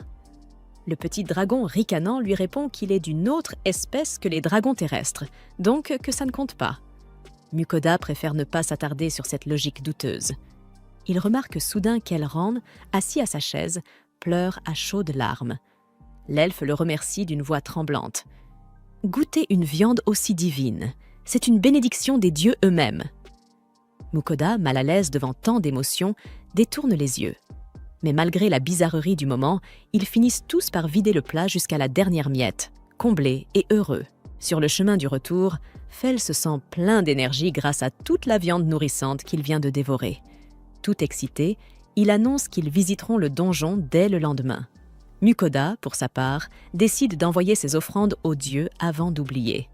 Le petit dragon ricanant lui répond qu'il est d'une autre espèce que les dragons terrestres, donc que ça ne compte pas. Mukoda préfère ne pas s'attarder sur cette logique douteuse. Il remarque soudain qu'Elrond, assis à sa chaise, pleure à chaudes larmes. L'elfe le remercie d'une voix tremblante. « Goûter une viande aussi divine, c'est une bénédiction des dieux eux-mêmes. » Mukoda, mal à l'aise devant tant d'émotions, détourne les yeux. Mais malgré la bizarrerie du moment, ils finissent tous par vider le plat jusqu'à la dernière miette, comblés et heureux. Sur le chemin du retour, Fell se sent plein d'énergie grâce à toute la viande nourrissante qu'il vient de dévorer. Tout excité, il annonce qu'ils visiteront le donjon dès le lendemain. Mukoda, pour sa part, décide d'envoyer ses offrandes aux dieux avant d'oublier.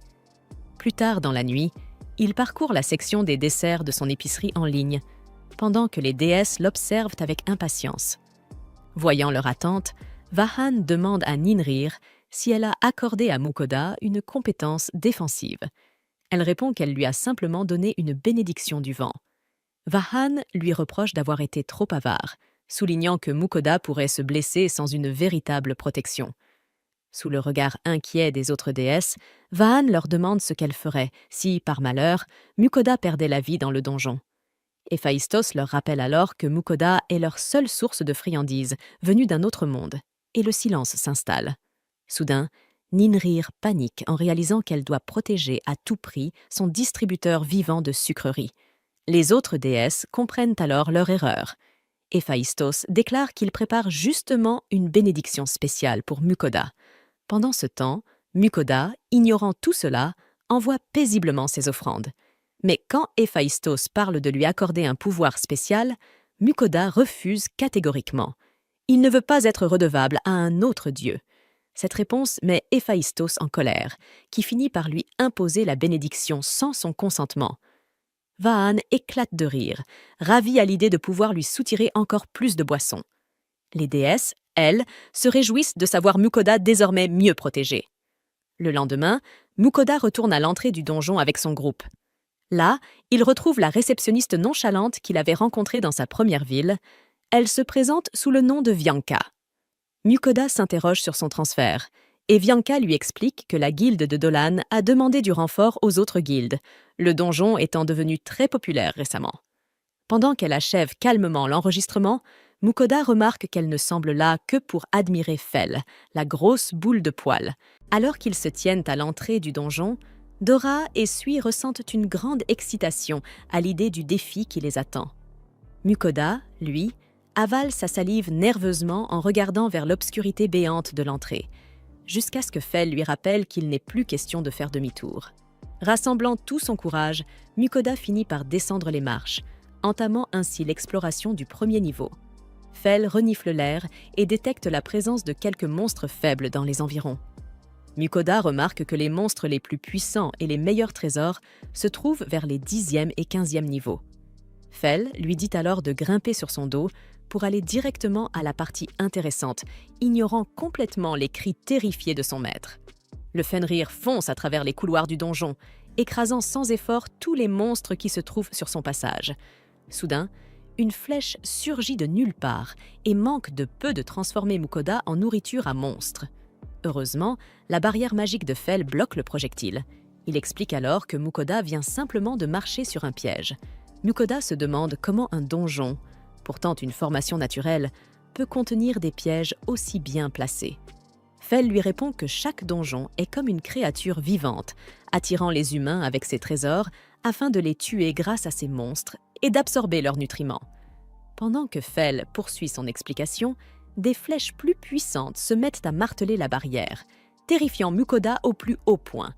Plus tard dans la nuit, il parcourt la section des desserts de son épicerie en ligne, pendant que les déesses l'observent avec impatience. Voyant leur attente, Vahan demande à Ninrir si elle a accordé à Mukoda une compétence défensive. Elle répond qu'elle lui a simplement donné une bénédiction du vent. Vahan lui reproche d'avoir été trop avare, soulignant que Mukoda pourrait se blesser sans une véritable protection. Sous le regard inquiet des autres déesses, Vahan leur demande ce qu'elle ferait si, par malheur, Mukoda perdait la vie dans le donjon. Héphaïstos leur rappelle alors que Mukoda est leur seule source de friandises, venue d'un autre monde, et le silence s'installe. Soudain, Ninrir panique en réalisant qu'elle doit protéger à tout prix son distributeur vivant de sucreries. Les autres déesses comprennent alors leur erreur. Héphaïstos déclare qu'il prépare justement une bénédiction spéciale pour Mukoda. Pendant ce temps, Mukoda, ignorant tout cela, envoie paisiblement ses offrandes. Mais quand Héphaïstos parle de lui accorder un pouvoir spécial, Mukoda refuse catégoriquement. Il ne veut pas être redevable à un autre dieu. Cette réponse met Héphaïstos en colère, qui finit par lui imposer la bénédiction sans son consentement. Vahan éclate de rire, ravi à l'idée de pouvoir lui soutirer encore plus de boissons. Les déesses, elles, se réjouissent de savoir Mukoda désormais mieux protégée. Le lendemain, Mukoda retourne à l'entrée du donjon avec son groupe. Là, il retrouve la réceptionniste nonchalante qu'il avait rencontrée dans sa première ville. Elle se présente sous le nom de Vianka. Mukoda s'interroge sur son transfert, et Vianka lui explique que la guilde de Dolan a demandé du renfort aux autres guildes, le donjon étant devenu très populaire récemment. Pendant qu'elle achève calmement l'enregistrement, Mukoda remarque qu'elle ne semble là que pour admirer Fell, la grosse boule de poils. Alors qu'ils se tiennent à l'entrée du donjon, Dora et Sui ressentent une grande excitation à l'idée du défi qui les attend. Mukoda, lui, avale sa salive nerveusement en regardant vers l'obscurité béante de l'entrée, jusqu'à ce que Fell lui rappelle qu'il n'est plus question de faire demi-tour. Rassemblant tout son courage, Mukoda finit par descendre les marches, entamant ainsi l'exploration du premier niveau. Fell renifle l'air et détecte la présence de quelques monstres faibles dans les environs. Mukoda remarque que les monstres les plus puissants et les meilleurs trésors se trouvent vers les 10e et 15e niveaux. Fell lui dit alors de grimper sur son dos pour aller directement à la partie intéressante, ignorant complètement les cris terrifiés de son maître. Le Fenrir fonce à travers les couloirs du donjon, écrasant sans effort tous les monstres qui se trouvent sur son passage. Soudain, une flèche surgit de nulle part et manque de peu de transformer Mukoda en nourriture à monstre. Heureusement, la barrière magique de Fell bloque le projectile. Il explique alors que Mukoda vient simplement de marcher sur un piège. Mukoda se demande comment un donjon, pourtant une formation naturelle, peut contenir des pièges aussi bien placés. Fell lui répond que chaque donjon est comme une créature vivante, attirant les humains avec ses trésors afin de les tuer grâce à ces monstres et d'absorber leurs nutriments. Pendant que Fell poursuit son explication, des flèches plus puissantes se mettent à marteler la barrière, terrifiant Mukoda au plus haut point.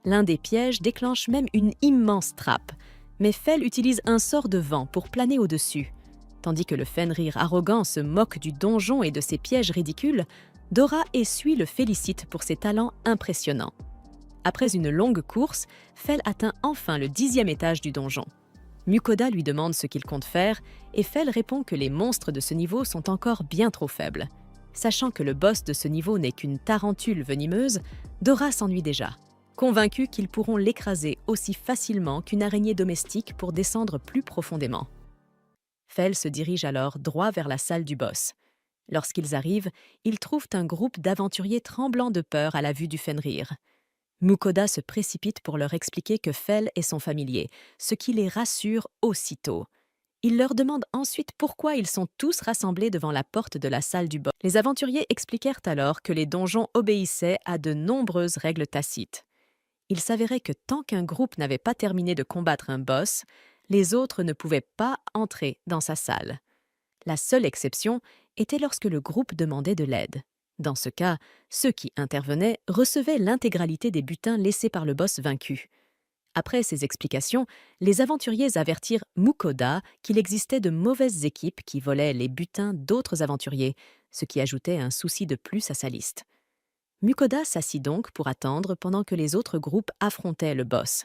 L'un des pièges déclenche même une immense trappe, mais Fell utilise un sort de vent pour planer au-dessus. Tandis que le Fenrir arrogant se moque du donjon et de ses pièges ridicules, Dora et Sui le félicitent pour ses talents impressionnants. Après une longue course, Fel atteint enfin le 10e étage du donjon. Mukoda lui demande ce qu'il compte faire et Fel répond que les monstres de ce niveau sont encore bien trop faibles. Sachant que le boss de ce niveau n'est qu'une tarentule venimeuse, Dora s'ennuie déjà, convaincue qu'ils pourront l'écraser aussi facilement qu'une araignée domestique pour descendre plus profondément. Fel se dirige alors droit vers la salle du boss. Lorsqu'ils arrivent, ils trouvent un groupe d'aventuriers tremblants de peur à la vue du Fenrir. Mukoda se précipite pour leur expliquer que Fel est son familier, ce qui les rassure aussitôt. Il leur demande ensuite pourquoi ils sont tous rassemblés devant la porte de la salle du boss. Les aventuriers expliquèrent alors que les donjons obéissaient à de nombreuses règles tacites. Il s'avérait que tant qu'un groupe n'avait pas terminé de combattre un boss, les autres ne pouvaient pas entrer dans sa salle. La seule exception était lorsque le groupe demandait de l'aide. Dans ce cas, ceux qui intervenaient recevaient l'intégralité des butins laissés par le boss vaincu. Après ces explications, les aventuriers avertirent Mukoda qu'il existait de mauvaises équipes qui volaient les butins d'autres aventuriers, ce qui ajoutait un souci de plus à sa liste. Mukoda s'assit donc pour attendre pendant que les autres groupes affrontaient le boss.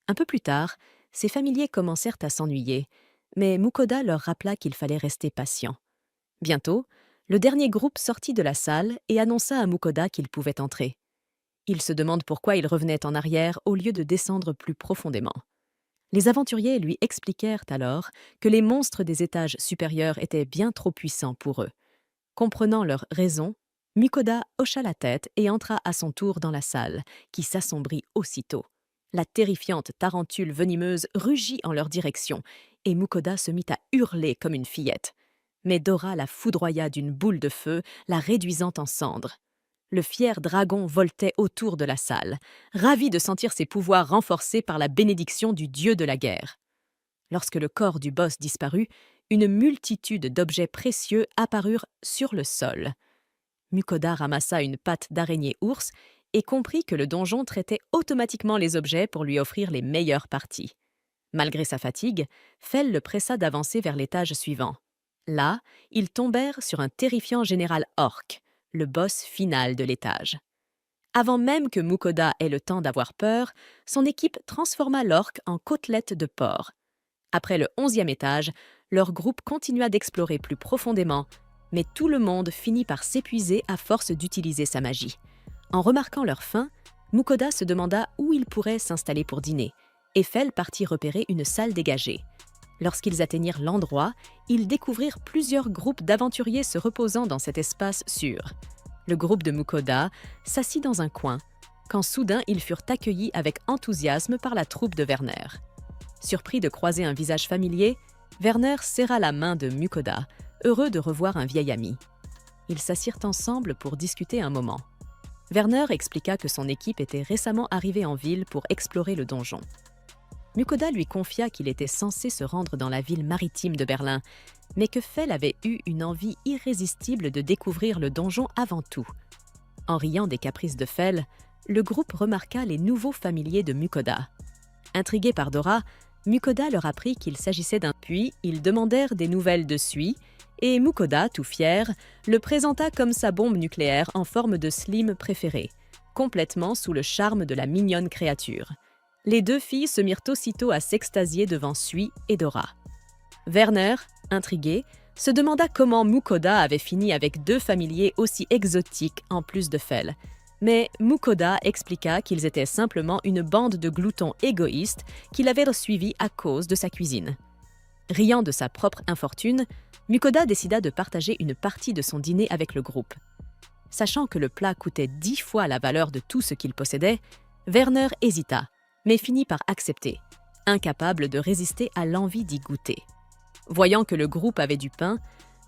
Un peu plus tard, ses familiers commencèrent à s'ennuyer, mais Mukoda leur rappela qu'il fallait rester patient. Bientôt, le dernier groupe sortit de la salle et annonça à Mukoda qu'il pouvait entrer. Il se demande pourquoi il revenait en arrière au lieu de descendre plus profondément. Les aventuriers lui expliquèrent alors que les monstres des étages supérieurs étaient bien trop puissants pour eux. Comprenant leur raison, Mukoda hocha la tête et entra à son tour dans la salle, qui s'assombrit aussitôt. La terrifiante tarentule venimeuse rugit en leur direction, et Mukoda se mit à hurler comme une fillette. Mais Dora la foudroya d'une boule de feu, la réduisant en cendres. Le fier dragon voltait autour de la salle, ravi de sentir ses pouvoirs renforcés par la bénédiction du dieu de la guerre. Lorsque le corps du boss disparut, une multitude d'objets précieux apparurent sur le sol. Mukoda ramassa une patte d'araignée-ours et comprit que le donjon traitait automatiquement les objets pour lui offrir les meilleures parties. Malgré sa fatigue, Fel le pressa d'avancer vers l'étage suivant. Là, ils tombèrent sur un terrifiant général orc, le boss final de l'étage. Avant même que Mukoda ait le temps d'avoir peur, son équipe transforma l'orc en côtelette de porc. Après le 11e étage, leur groupe continua d'explorer plus profondément, mais tout le monde finit par s'épuiser à force d'utiliser sa magie. En remarquant leur faim, Mukoda se demanda où ils pourraient s'installer pour dîner, et Fel partit repérer une salle dégagée. Lorsqu'ils atteignirent l'endroit, ils découvrirent plusieurs groupes d'aventuriers se reposant dans cet espace sûr. Le groupe de Mukoda s'assit dans un coin, quand soudain ils furent accueillis avec enthousiasme par la troupe de Werner. Surpris de croiser un visage familier, Werner serra la main de Mukoda, heureux de revoir un vieil ami. Ils s'assirent ensemble pour discuter un moment. Werner expliqua que son équipe était récemment arrivée en ville pour explorer le donjon. Mukoda lui confia qu'il était censé se rendre dans la ville maritime de Berlin, mais que Fel avait eu une envie irrésistible de découvrir le donjon avant tout. En riant des caprices de Fel, le groupe remarqua les nouveaux familiers de Mukoda. Intrigués par Dora, Mukoda leur apprit qu'il s'agissait d'un puits, ils demandèrent des nouvelles de Sui, et Mukoda, tout fier, le présenta comme sa bombe nucléaire en forme de Slim préféré, complètement sous le charme de la mignonne créature. Les deux filles se mirent aussitôt à s'extasier devant Sui et Dora. Werner, intrigué, se demanda comment Mukoda avait fini avec deux familiers aussi exotiques en plus de Fel. Mais Mukoda expliqua qu'ils étaient simplement une bande de gloutons égoïstes qu'il avait suivis à cause de sa cuisine. Riant de sa propre infortune, Mukoda décida de partager une partie de son dîner avec le groupe. Sachant que le plat coûtait 10 fois la valeur de tout ce qu'il possédait, Werner hésita, mais finit par accepter, incapable de résister à l'envie d'y goûter. Voyant que le groupe avait du pain,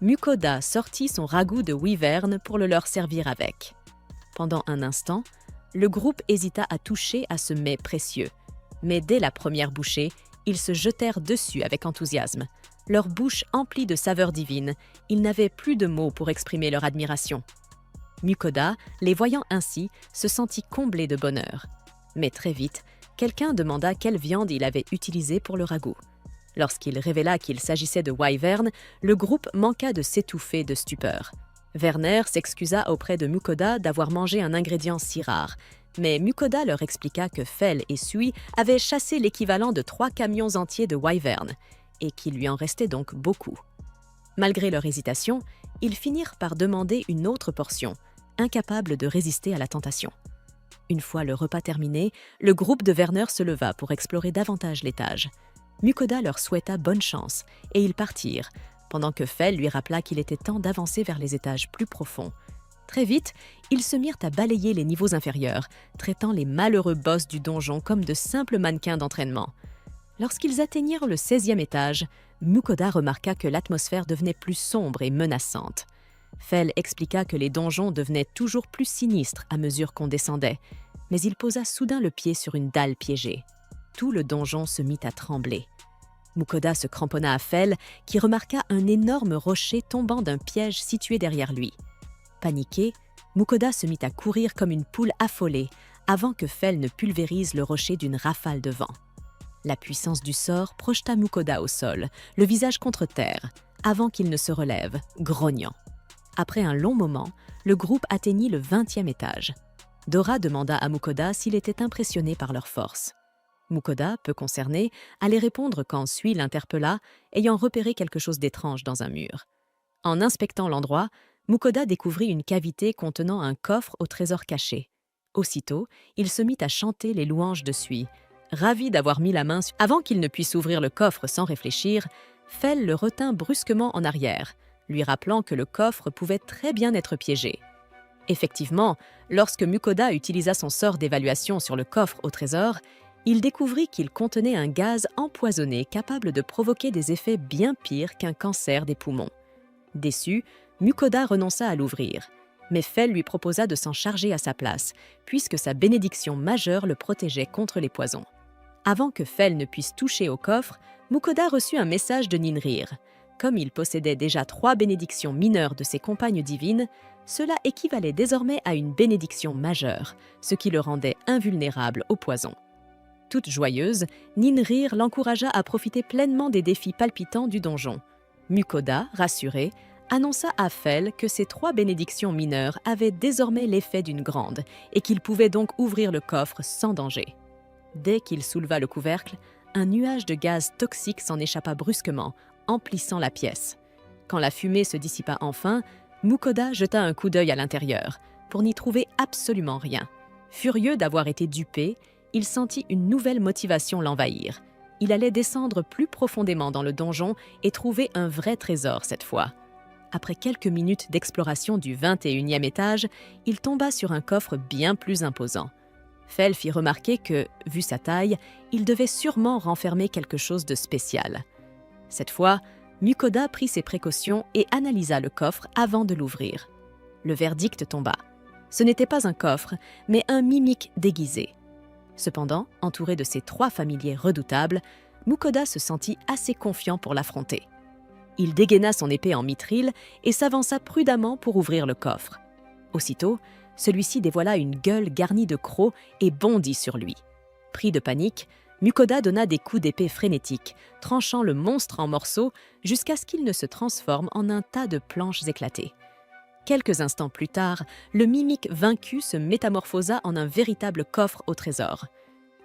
Mukoda sortit son ragoût de wyvern pour le leur servir avec. Pendant un instant, le groupe hésita à toucher à ce mets précieux, mais dès la première bouchée, ils se jetèrent dessus avec enthousiasme. Leur bouche emplie de saveurs divines, ils n'avaient plus de mots pour exprimer leur admiration. Mukoda, les voyant ainsi, se sentit comblé de bonheur. Mais très vite, quelqu'un demanda quelle viande il avait utilisée pour le ragoût. Lorsqu'il révéla qu'il s'agissait de wyvern, le groupe manqua de s'étouffer de stupeur. Werner s'excusa auprès de Mukoda d'avoir mangé un ingrédient si rare, mais Mukoda leur expliqua que Fell et Sui avaient chassé l'équivalent de 3 camions entiers de wyvern, et qu'il lui en restait donc beaucoup. Malgré leur hésitation, ils finirent par demander une autre portion, incapables de résister à la tentation. Une fois le repas terminé, le groupe de Werner se leva pour explorer davantage l'étage. Mukoda leur souhaita bonne chance, et ils partirent, pendant que Fell lui rappela qu'il était temps d'avancer vers les étages plus profonds. Très vite, ils se mirent à balayer les niveaux inférieurs, traitant les malheureux boss du donjon comme de simples mannequins d'entraînement. Lorsqu'ils atteignirent le 16e étage, Mukoda remarqua que l'atmosphère devenait plus sombre et menaçante. Fell expliqua que les donjons devenaient toujours plus sinistres à mesure qu'on descendait, mais il posa soudain le pied sur une dalle piégée. Tout le donjon se mit à trembler. Mukoda se cramponna à Fell, qui remarqua un énorme rocher tombant d'un piège situé derrière lui. Paniqué, Mukoda se mit à courir comme une poule affolée, avant que Fell ne pulvérise le rocher d'une rafale de vent. La puissance du sort projeta Mukoda au sol, le visage contre terre, avant qu'il ne se relève, grognant. Après un long moment, le groupe atteignit le 20e étage. Dora demanda à Mukoda s'il était impressionné par leur force. Mukoda, peu concerné, allait répondre quand Sui l'interpella, ayant repéré quelque chose d'étrange dans un mur. En inspectant l'endroit, Mukoda découvrit une cavité contenant un coffre au trésor caché. Aussitôt, il se mit à chanter les louanges de Sui. Ravi d'avoir mis la main sur... Avant qu'il ne puisse ouvrir le coffre sans réfléchir, Fell le retint brusquement en arrière, lui rappelant que le coffre pouvait très bien être piégé. Effectivement, lorsque Mukoda utilisa son sort d'évaluation sur le coffre au trésor, il découvrit qu'il contenait un gaz empoisonné capable de provoquer des effets bien pires qu'un cancer des poumons. Déçu, Mukoda renonça à l'ouvrir, mais Fell lui proposa de s'en charger à sa place, puisque sa bénédiction majeure le protégeait contre les poisons. Avant que Fell ne puisse toucher au coffre, Mukoda reçut un message de Ninrir. Comme il possédait déjà 3 bénédictions mineures de ses compagnes divines, cela équivalait désormais à une bénédiction majeure, ce qui le rendait invulnérable au poison. Toute joyeuse, Ninrir l'encouragea à profiter pleinement des défis palpitants du donjon. Mukoda, rassuré, annonça à Fell que ces 3 bénédictions mineures avaient désormais l'effet d'une grande et qu'il pouvait donc ouvrir le coffre sans danger. Dès qu'il souleva le couvercle, un nuage de gaz toxique s'en échappa brusquement, emplissant la pièce. Quand la fumée se dissipa enfin, Mukoda jeta un coup d'œil à l'intérieur, pour n'y trouver absolument rien. Furieux d'avoir été dupé, il sentit une nouvelle motivation l'envahir. Il allait descendre plus profondément dans le donjon et trouver un vrai trésor cette fois. Après quelques minutes d'exploration du 21e étage, il tomba sur un coffre bien plus imposant. Fell fit remarquer que, vu sa taille, il devait sûrement renfermer quelque chose de spécial. Cette fois, Mukoda prit ses précautions et analysa le coffre avant de l'ouvrir. Le verdict tomba. Ce n'était pas un coffre, mais un mimique déguisé. Cependant, entouré de ses 3 familiers redoutables, Mukoda se sentit assez confiant pour l'affronter. Il dégaina son épée en mithril et s'avança prudemment pour ouvrir le coffre. Aussitôt, celui-ci dévoila une gueule garnie de crocs et bondit sur lui. Pris de panique, Mukoda donna des coups d'épée frénétiques, tranchant le monstre en morceaux jusqu'à ce qu'il ne se transforme en un tas de planches éclatées. Quelques instants plus tard, le mimique vaincu se métamorphosa en un véritable coffre au trésor.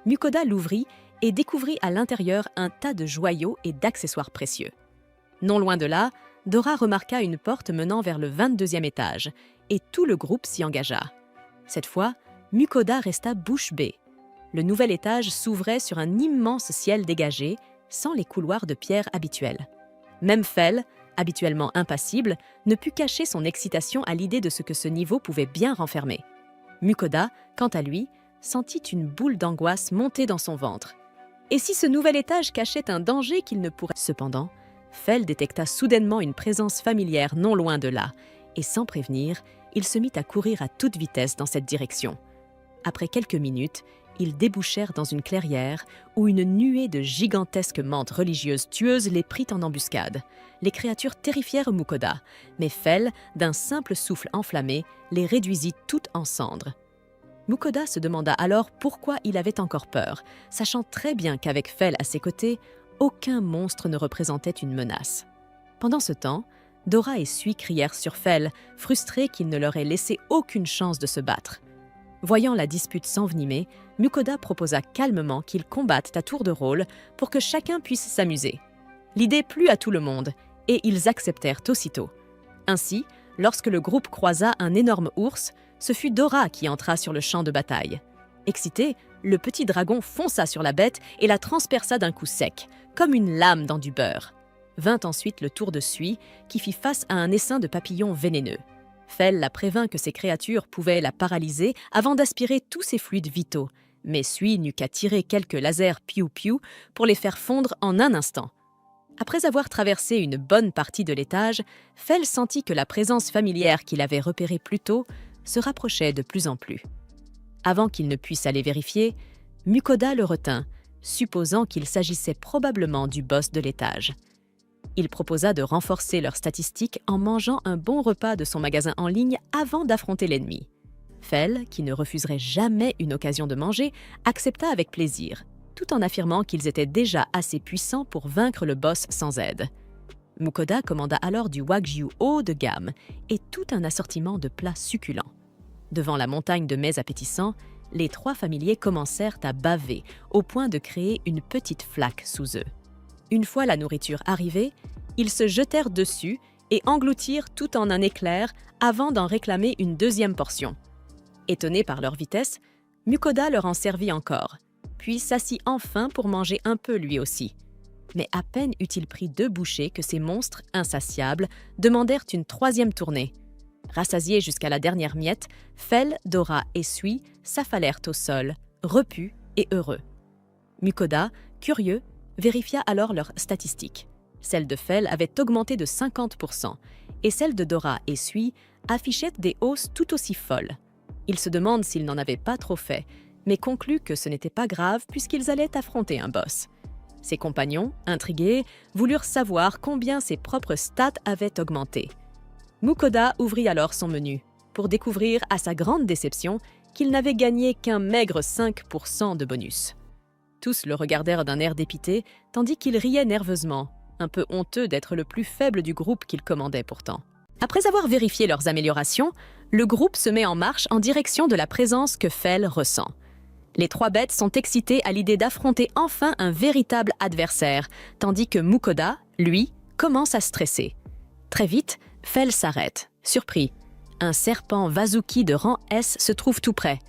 Mukoda l'ouvrit et découvrit à l'intérieur un tas de joyaux et d'accessoires précieux. Non loin de là, Dora remarqua une porte menant vers le 22e étage, et tout le groupe s'y engagea. Cette fois, Mukoda resta bouche bée. Le nouvel étage s'ouvrait sur un immense ciel dégagé, sans les couloirs de pierre habituels. Même Fell, habituellement impassible, ne put cacher son excitation à l'idée de ce que ce niveau pouvait bien renfermer. Mukoda, quant à lui, sentit une boule d'angoisse monter dans son ventre. Et si ce nouvel étage cachait un danger qu'il ne pourrait... Cependant, Fell détecta soudainement une présence familière non loin de là, et sans prévenir, il se mit à courir à toute vitesse dans cette direction. Après quelques minutes, ils débouchèrent dans une clairière où une nuée de gigantesques mantes religieuses tueuses les prit en embuscade. Les créatures terrifièrent Mukoda, mais Fell, d'un simple souffle enflammé, les réduisit toutes en cendres. Mukoda se demanda alors pourquoi il avait encore peur, sachant très bien qu'avec Fell à ses côtés, aucun monstre ne représentait une menace. Pendant ce temps, Dora et Sui crièrent sur Fell, frustrés qu'il ne leur ait laissé aucune chance de se battre. Voyant la dispute s'envenimer, Mukoda proposa calmement qu'ils combattent à tour de rôle pour que chacun puisse s'amuser. L'idée plut à tout le monde, et ils acceptèrent aussitôt. Ainsi, lorsque le groupe croisa un énorme ours, ce fut Dora qui entra sur le champ de bataille. Excité, le petit dragon fonça sur la bête et la transperça d'un coup sec, comme une lame dans du beurre. Vint ensuite le tour de Sui, qui fit face à un essaim de papillons vénéneux. Fell la prévint que ces créatures pouvaient la paralyser avant d'aspirer tous ses fluides vitaux, mais Sui n'eut qu'à tirer quelques lasers piou-piou pour les faire fondre en un instant. Après avoir traversé une bonne partie de l'étage, Fell sentit que la présence familière qu'il avait repérée plus tôt se rapprochait de plus en plus. Avant qu'il ne puisse aller vérifier, Mukoda le retint, supposant qu'il s'agissait probablement du boss de l'étage. Il proposa de renforcer leurs statistiques en mangeant un bon repas de son magasin en ligne avant d'affronter l'ennemi. Fell, qui ne refuserait jamais une occasion de manger, accepta avec plaisir, tout en affirmant qu'ils étaient déjà assez puissants pour vaincre le boss sans aide. Mukoda commanda alors du wagyu haut de gamme et tout un assortiment de plats succulents. Devant la montagne de mets appétissants, les trois familiers commencèrent à baver, au point de créer une petite flaque sous eux. Une fois la nourriture arrivée, ils se jetèrent dessus et engloutirent tout en un éclair avant d'en réclamer une deuxième portion. Étonné par leur vitesse, Mukoda leur en servit encore, puis s'assit enfin pour manger un peu lui aussi. Mais à peine eut-il pris 2 bouchées que ces monstres insatiables demandèrent une 3e tournée. Rassasiés jusqu'à la dernière miette, Fell, Dora et Sui s'affalèrent au sol, repus et heureux. Mukoda, curieux, vérifia alors leurs statistiques. Celle de Fell avait augmenté de 50% et celle de Dora et Sui affichait des hausses tout aussi folles. Il se demande s'ils n'en avaient pas trop fait, mais conclut que ce n'était pas grave puisqu'ils allaient affronter un boss. Ses compagnons, intrigués, voulurent savoir combien ses propres stats avaient augmenté. Mukoda ouvrit alors son menu, pour découvrir à sa grande déception qu'il n'avait gagné qu'un maigre 5% de bonus. Tous le regardèrent d'un air dépité, tandis qu'il riait nerveusement, un peu honteux d'être le plus faible du groupe qu'il commandait pourtant. Après avoir vérifié leurs améliorations, le groupe se met en marche en direction de la présence que Fell ressent. Les 3 bêtes sont excitées à l'idée d'affronter enfin un véritable adversaire, tandis que Mukoda, lui, commence à stresser. Très vite, Fell s'arrête, surpris. Un serpent Vasuki de rang S se trouve tout près.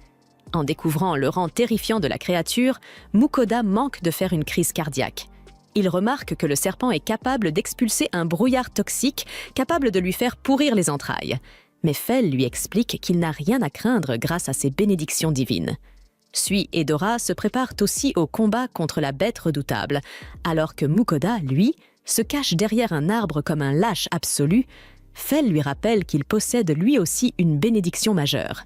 En découvrant le rang terrifiant de la créature, Mukoda manque de faire une crise cardiaque. Il remarque que le serpent est capable d'expulser un brouillard toxique capable de lui faire pourrir les entrailles. Mais Fell lui explique qu'il n'a rien à craindre grâce à ses bénédictions divines. Sui et Dora se préparent aussi au combat contre la bête redoutable, alors que Mukoda, lui, se cache derrière un arbre comme un lâche absolu. Fell lui rappelle qu'il possède lui aussi une bénédiction majeure.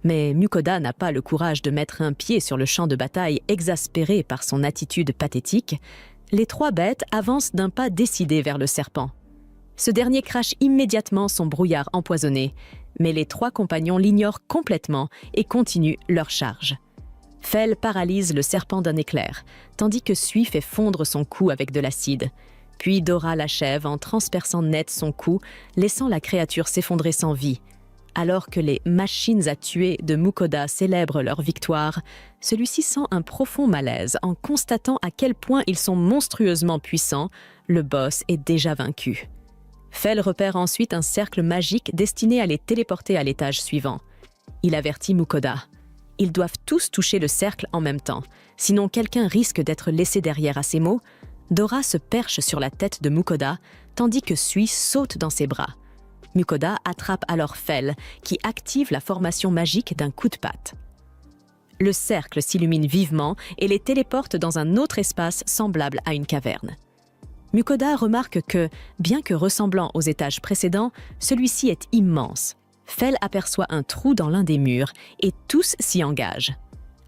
Mais Mukoda n'a pas le courage de mettre un pied sur le champ de bataille exaspéré par son attitude pathétique. Les 3 bêtes avancent d'un pas décidé vers le serpent. Ce dernier crache immédiatement son brouillard empoisonné, mais les 3 compagnons l'ignorent complètement et continuent leur charge. Fell paralyse le serpent d'un éclair, tandis que Sui fait fondre son cou avec de l'acide. Puis Dora l'achève en transperçant net son cou, laissant la créature s'effondrer sans vie. Alors que les « machines à tuer » de Mukoda célèbrent leur victoire, celui-ci sent un profond malaise en constatant à quel point ils sont monstrueusement puissants. Le boss est déjà vaincu. Fell repère ensuite un cercle magique destiné à les téléporter à l'étage suivant. Il avertit Mukoda. Ils doivent tous toucher le cercle en même temps, sinon quelqu'un risque d'être laissé derrière à ces mots. Dora se perche sur la tête de Mukoda, tandis que Sui saute dans ses bras. Mukoda attrape alors Fell, qui active la formation magique d'un coup de patte. Le cercle s'illumine vivement et les téléporte dans un autre espace semblable à une caverne. Mukoda remarque que, bien que ressemblant aux étages précédents, celui-ci est immense. Fell aperçoit un trou dans l'un des murs et tous s'y engagent.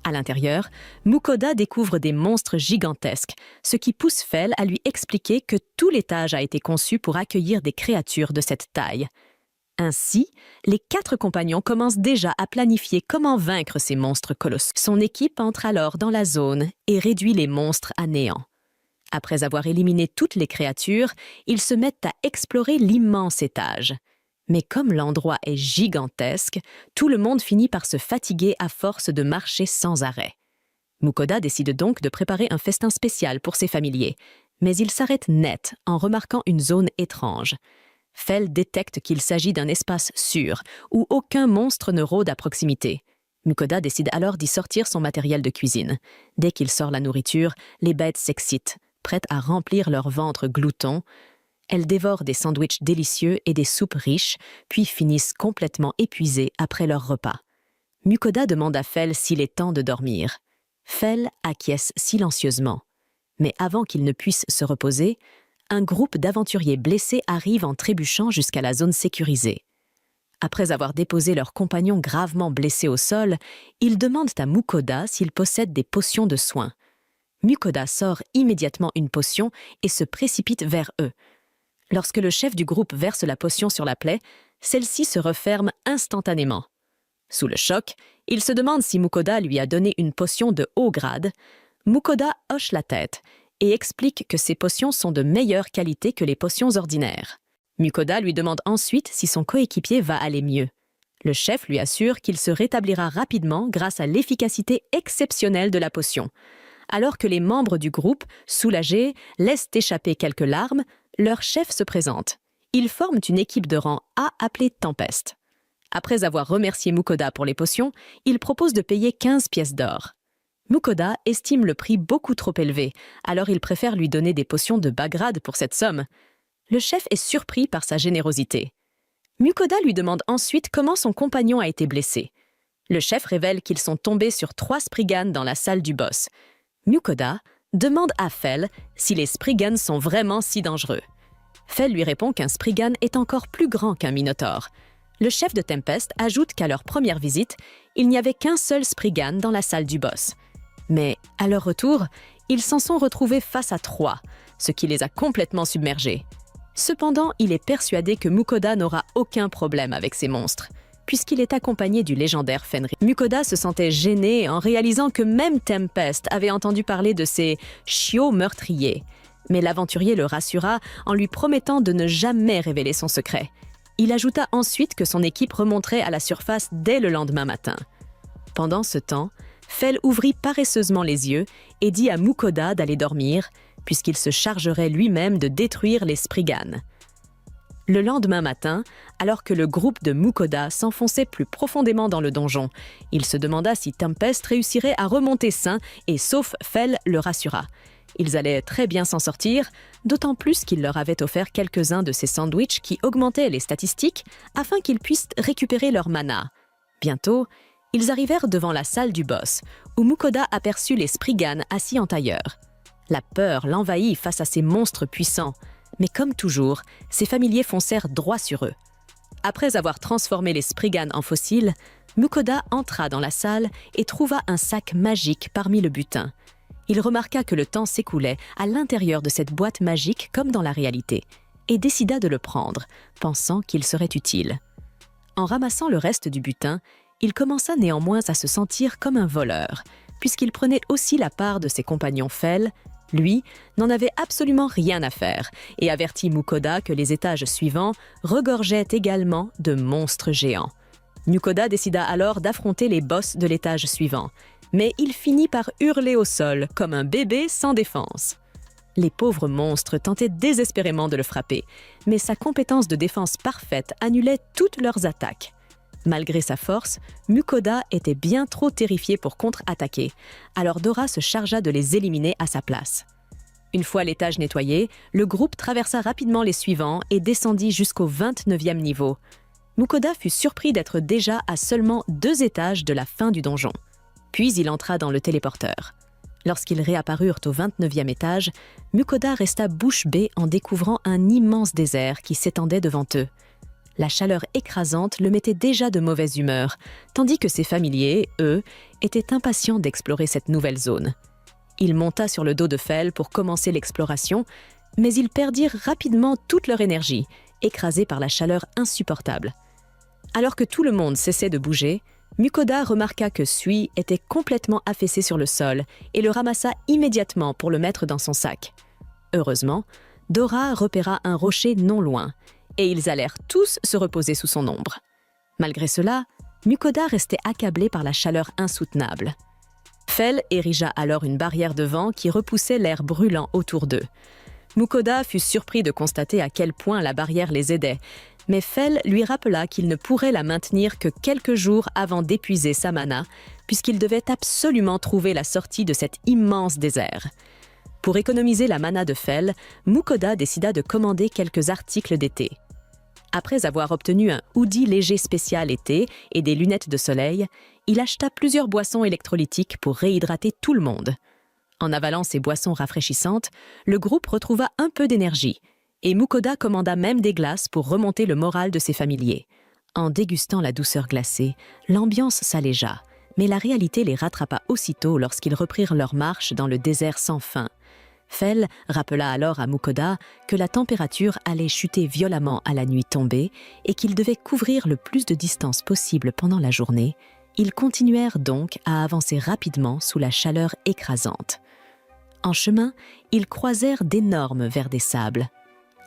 À l'intérieur, Mukoda découvre des monstres gigantesques, ce qui pousse Fell à lui expliquer que tout l'étage a été conçu pour accueillir des créatures de cette taille. Ainsi, les 4 compagnons commencent déjà à planifier comment vaincre ces monstres colossaux. Son équipe entre alors dans la zone et réduit les monstres à néant. Après avoir éliminé toutes les créatures, ils se mettent à explorer l'immense étage. Mais comme l'endroit est gigantesque, tout le monde finit par se fatiguer à force de marcher sans arrêt. Mukoda décide donc de préparer un festin spécial pour ses familiers, mais il s'arrête net en remarquant une zone étrange. Fell détecte qu'il s'agit d'un espace sûr, où aucun monstre ne rôde à proximité. Mukoda décide alors d'y sortir son matériel de cuisine. Dès qu'il sort la nourriture, les bêtes s'excitent, prêtes à remplir leur ventre glouton. Elles dévorent des sandwichs délicieux et des soupes riches, puis finissent complètement épuisées après leur repas. Mukoda demande à Fell s'il est temps de dormir. Fell acquiesce silencieusement. Mais avant qu'il ne puisse se reposer, un groupe d'aventuriers blessés arrive en trébuchant jusqu'à la zone sécurisée. Après avoir déposé leur compagnon gravement blessé au sol, ils demandent à Mukoda s'il possède des potions de soins. Mukoda sort immédiatement une potion et se précipite vers eux. Lorsque le chef du groupe verse la potion sur la plaie, celle-ci se referme instantanément. Sous le choc, il se demande si Mukoda lui a donné une potion de haut grade. Mukoda hoche la tête et explique que ces potions sont de meilleure qualité que les potions ordinaires. Mukoda lui demande ensuite si son coéquipier va aller mieux. Le chef lui assure qu'il se rétablira rapidement grâce à l'efficacité exceptionnelle de la potion. Alors que les membres du groupe, soulagés, laissent échapper quelques larmes, leur chef se présente. Ils forment une équipe de rang A appelée Tempest. Après avoir remercié Mukoda pour les potions, il propose de payer 15 pièces d'or. Mukoda estime le prix beaucoup trop élevé, alors il préfère lui donner des potions de bas grade pour cette somme. Le chef est surpris par sa générosité. Mukoda lui demande ensuite comment son compagnon a été blessé. Le chef révèle qu'ils sont tombés sur 3 Spriggans dans la salle du boss. Mukoda demande à Fell si les Spriggans sont vraiment si dangereux. Fell lui répond qu'un Spriggan est encore plus grand qu'un Minotaure. Le chef de Tempest ajoute qu'à leur première visite, il n'y avait qu'un seul Spriggan dans la salle du boss. Mais, à leur retour, ils s'en sont retrouvés face à 3, ce qui les a complètement submergés. Cependant, il est persuadé que Mukoda n'aura aucun problème avec ces monstres, puisqu'il est accompagné du légendaire Fenrir. Mukoda se sentait gêné en réalisant que même Tempest avait entendu parler de ces chiots meurtriers. Mais l'aventurier le rassura en lui promettant de ne jamais révéler son secret. Il ajouta ensuite que son équipe remonterait à la surface dès le lendemain matin. Pendant ce temps, Fell ouvrit paresseusement les yeux et dit à Mukoda d'aller dormir, puisqu'il se chargerait lui-même de détruire les Spriggans. Le lendemain matin, alors que le groupe de Mukoda s'enfonçait plus profondément dans le donjon, il se demanda si Tempest réussirait à remonter sain et sauf Fell le rassura. Ils allaient très bien s'en sortir, d'autant plus qu'il leur avait offert quelques-uns de ces sandwichs qui augmentaient les statistiques afin qu'ils puissent récupérer leur mana. Bientôt, ils arrivèrent devant la salle du boss, où Mukoda aperçut les Spriggans assis en tailleur. La peur l'envahit face à ces monstres puissants, mais comme toujours, ses familiers foncèrent droit sur eux. Après avoir transformé les Spriggans en fossiles, Mukoda entra dans la salle et trouva un sac magique parmi le butin. Il remarqua que le temps s'écoulait à l'intérieur de cette boîte magique comme dans la réalité, et décida de le prendre, pensant qu'il serait utile. En ramassant le reste du butin, il commença néanmoins à se sentir comme un voleur, puisqu'il prenait aussi la part de ses compagnons Fell. Lui n'en avait absolument rien à faire, et avertit Mukoda que les étages suivants regorgeaient également de monstres géants. Mukoda décida alors d'affronter les boss de l'étage suivant, mais il finit par hurler au sol comme un bébé sans défense. Les pauvres monstres tentaient désespérément de le frapper, mais sa compétence de défense parfaite annulait toutes leurs attaques. Malgré sa force, Mukoda était bien trop terrifié pour contre-attaquer, alors Dora se chargea de les éliminer à sa place. Une fois l'étage nettoyé, le groupe traversa rapidement les suivants et descendit jusqu'au 29e niveau. Mukoda fut surpris d'être déjà à seulement 2 étages de la fin du donjon. Puis il entra dans le téléporteur. Lorsqu'ils réapparurent au 29e étage, Mukoda resta bouche bée en découvrant un immense désert qui s'étendait devant eux. La chaleur écrasante le mettait déjà de mauvaise humeur, tandis que ses familiers, eux, étaient impatients d'explorer cette nouvelle zone. Il monta sur le dos de Fell pour commencer l'exploration, mais ils perdirent rapidement toute leur énergie, écrasés par la chaleur insupportable. Alors que tout le monde cessait de bouger, Mukoda remarqua que Sui était complètement affaissé sur le sol et le ramassa immédiatement pour le mettre dans son sac. Heureusement, Dora repéra un rocher non loin, et ils allèrent tous se reposer sous son ombre. Malgré cela, Mukoda restait accablé par la chaleur insoutenable. Fell érigea alors une barrière de vent qui repoussait l'air brûlant autour d'eux. Mukoda fut surpris de constater à quel point la barrière les aidait, mais Fell lui rappela qu'il ne pourrait la maintenir que quelques jours avant d'épuiser sa mana, puisqu'il devait absolument trouver la sortie de cet immense désert. Pour économiser la mana de Fell, Mukoda décida de commander quelques articles d'été. Après avoir obtenu un hoodie léger spécial été et des lunettes de soleil, il acheta plusieurs boissons électrolytiques pour réhydrater tout le monde. En avalant ces boissons rafraîchissantes, le groupe retrouva un peu d'énergie, et Mukoda commanda même des glaces pour remonter le moral de ses familiers. En dégustant la douceur glacée, l'ambiance s'allégea, mais la réalité les rattrapa aussitôt lorsqu'ils reprirent leur marche dans le désert sans fin. Fell rappela alors à Mukoda que la température allait chuter violemment à la nuit tombée et qu'ils devaient couvrir le plus de distance possible pendant la journée. Ils continuèrent donc à avancer rapidement sous la chaleur écrasante. En chemin, ils croisèrent d'énormes vers des sables.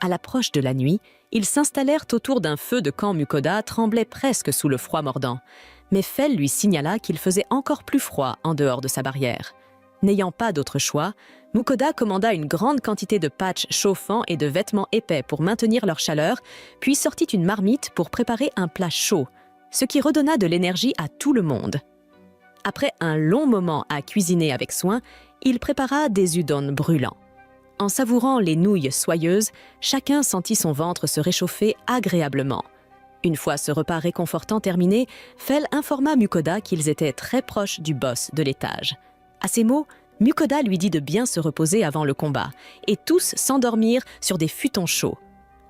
À l'approche de la nuit, ils s'installèrent autour d'un feu de quand Mukoda tremblait presque sous le froid mordant. Mais Fell lui signala qu'il faisait encore plus froid en dehors de sa barrière. N'ayant pas d'autre choix, Mukoda commanda une grande quantité de patchs chauffants et de vêtements épais pour maintenir leur chaleur, puis sortit une marmite pour préparer un plat chaud, ce qui redonna de l'énergie à tout le monde. Après un long moment à cuisiner avec soin, il prépara des udon brûlants. En savourant les nouilles soyeuses, chacun sentit son ventre se réchauffer agréablement. Une fois ce repas réconfortant terminé, Fell informa Mukoda qu'ils étaient très proches du boss de l'étage. À ces mots, Mukoda lui dit de bien se reposer avant le combat, et tous s'endormirent sur des futons chauds.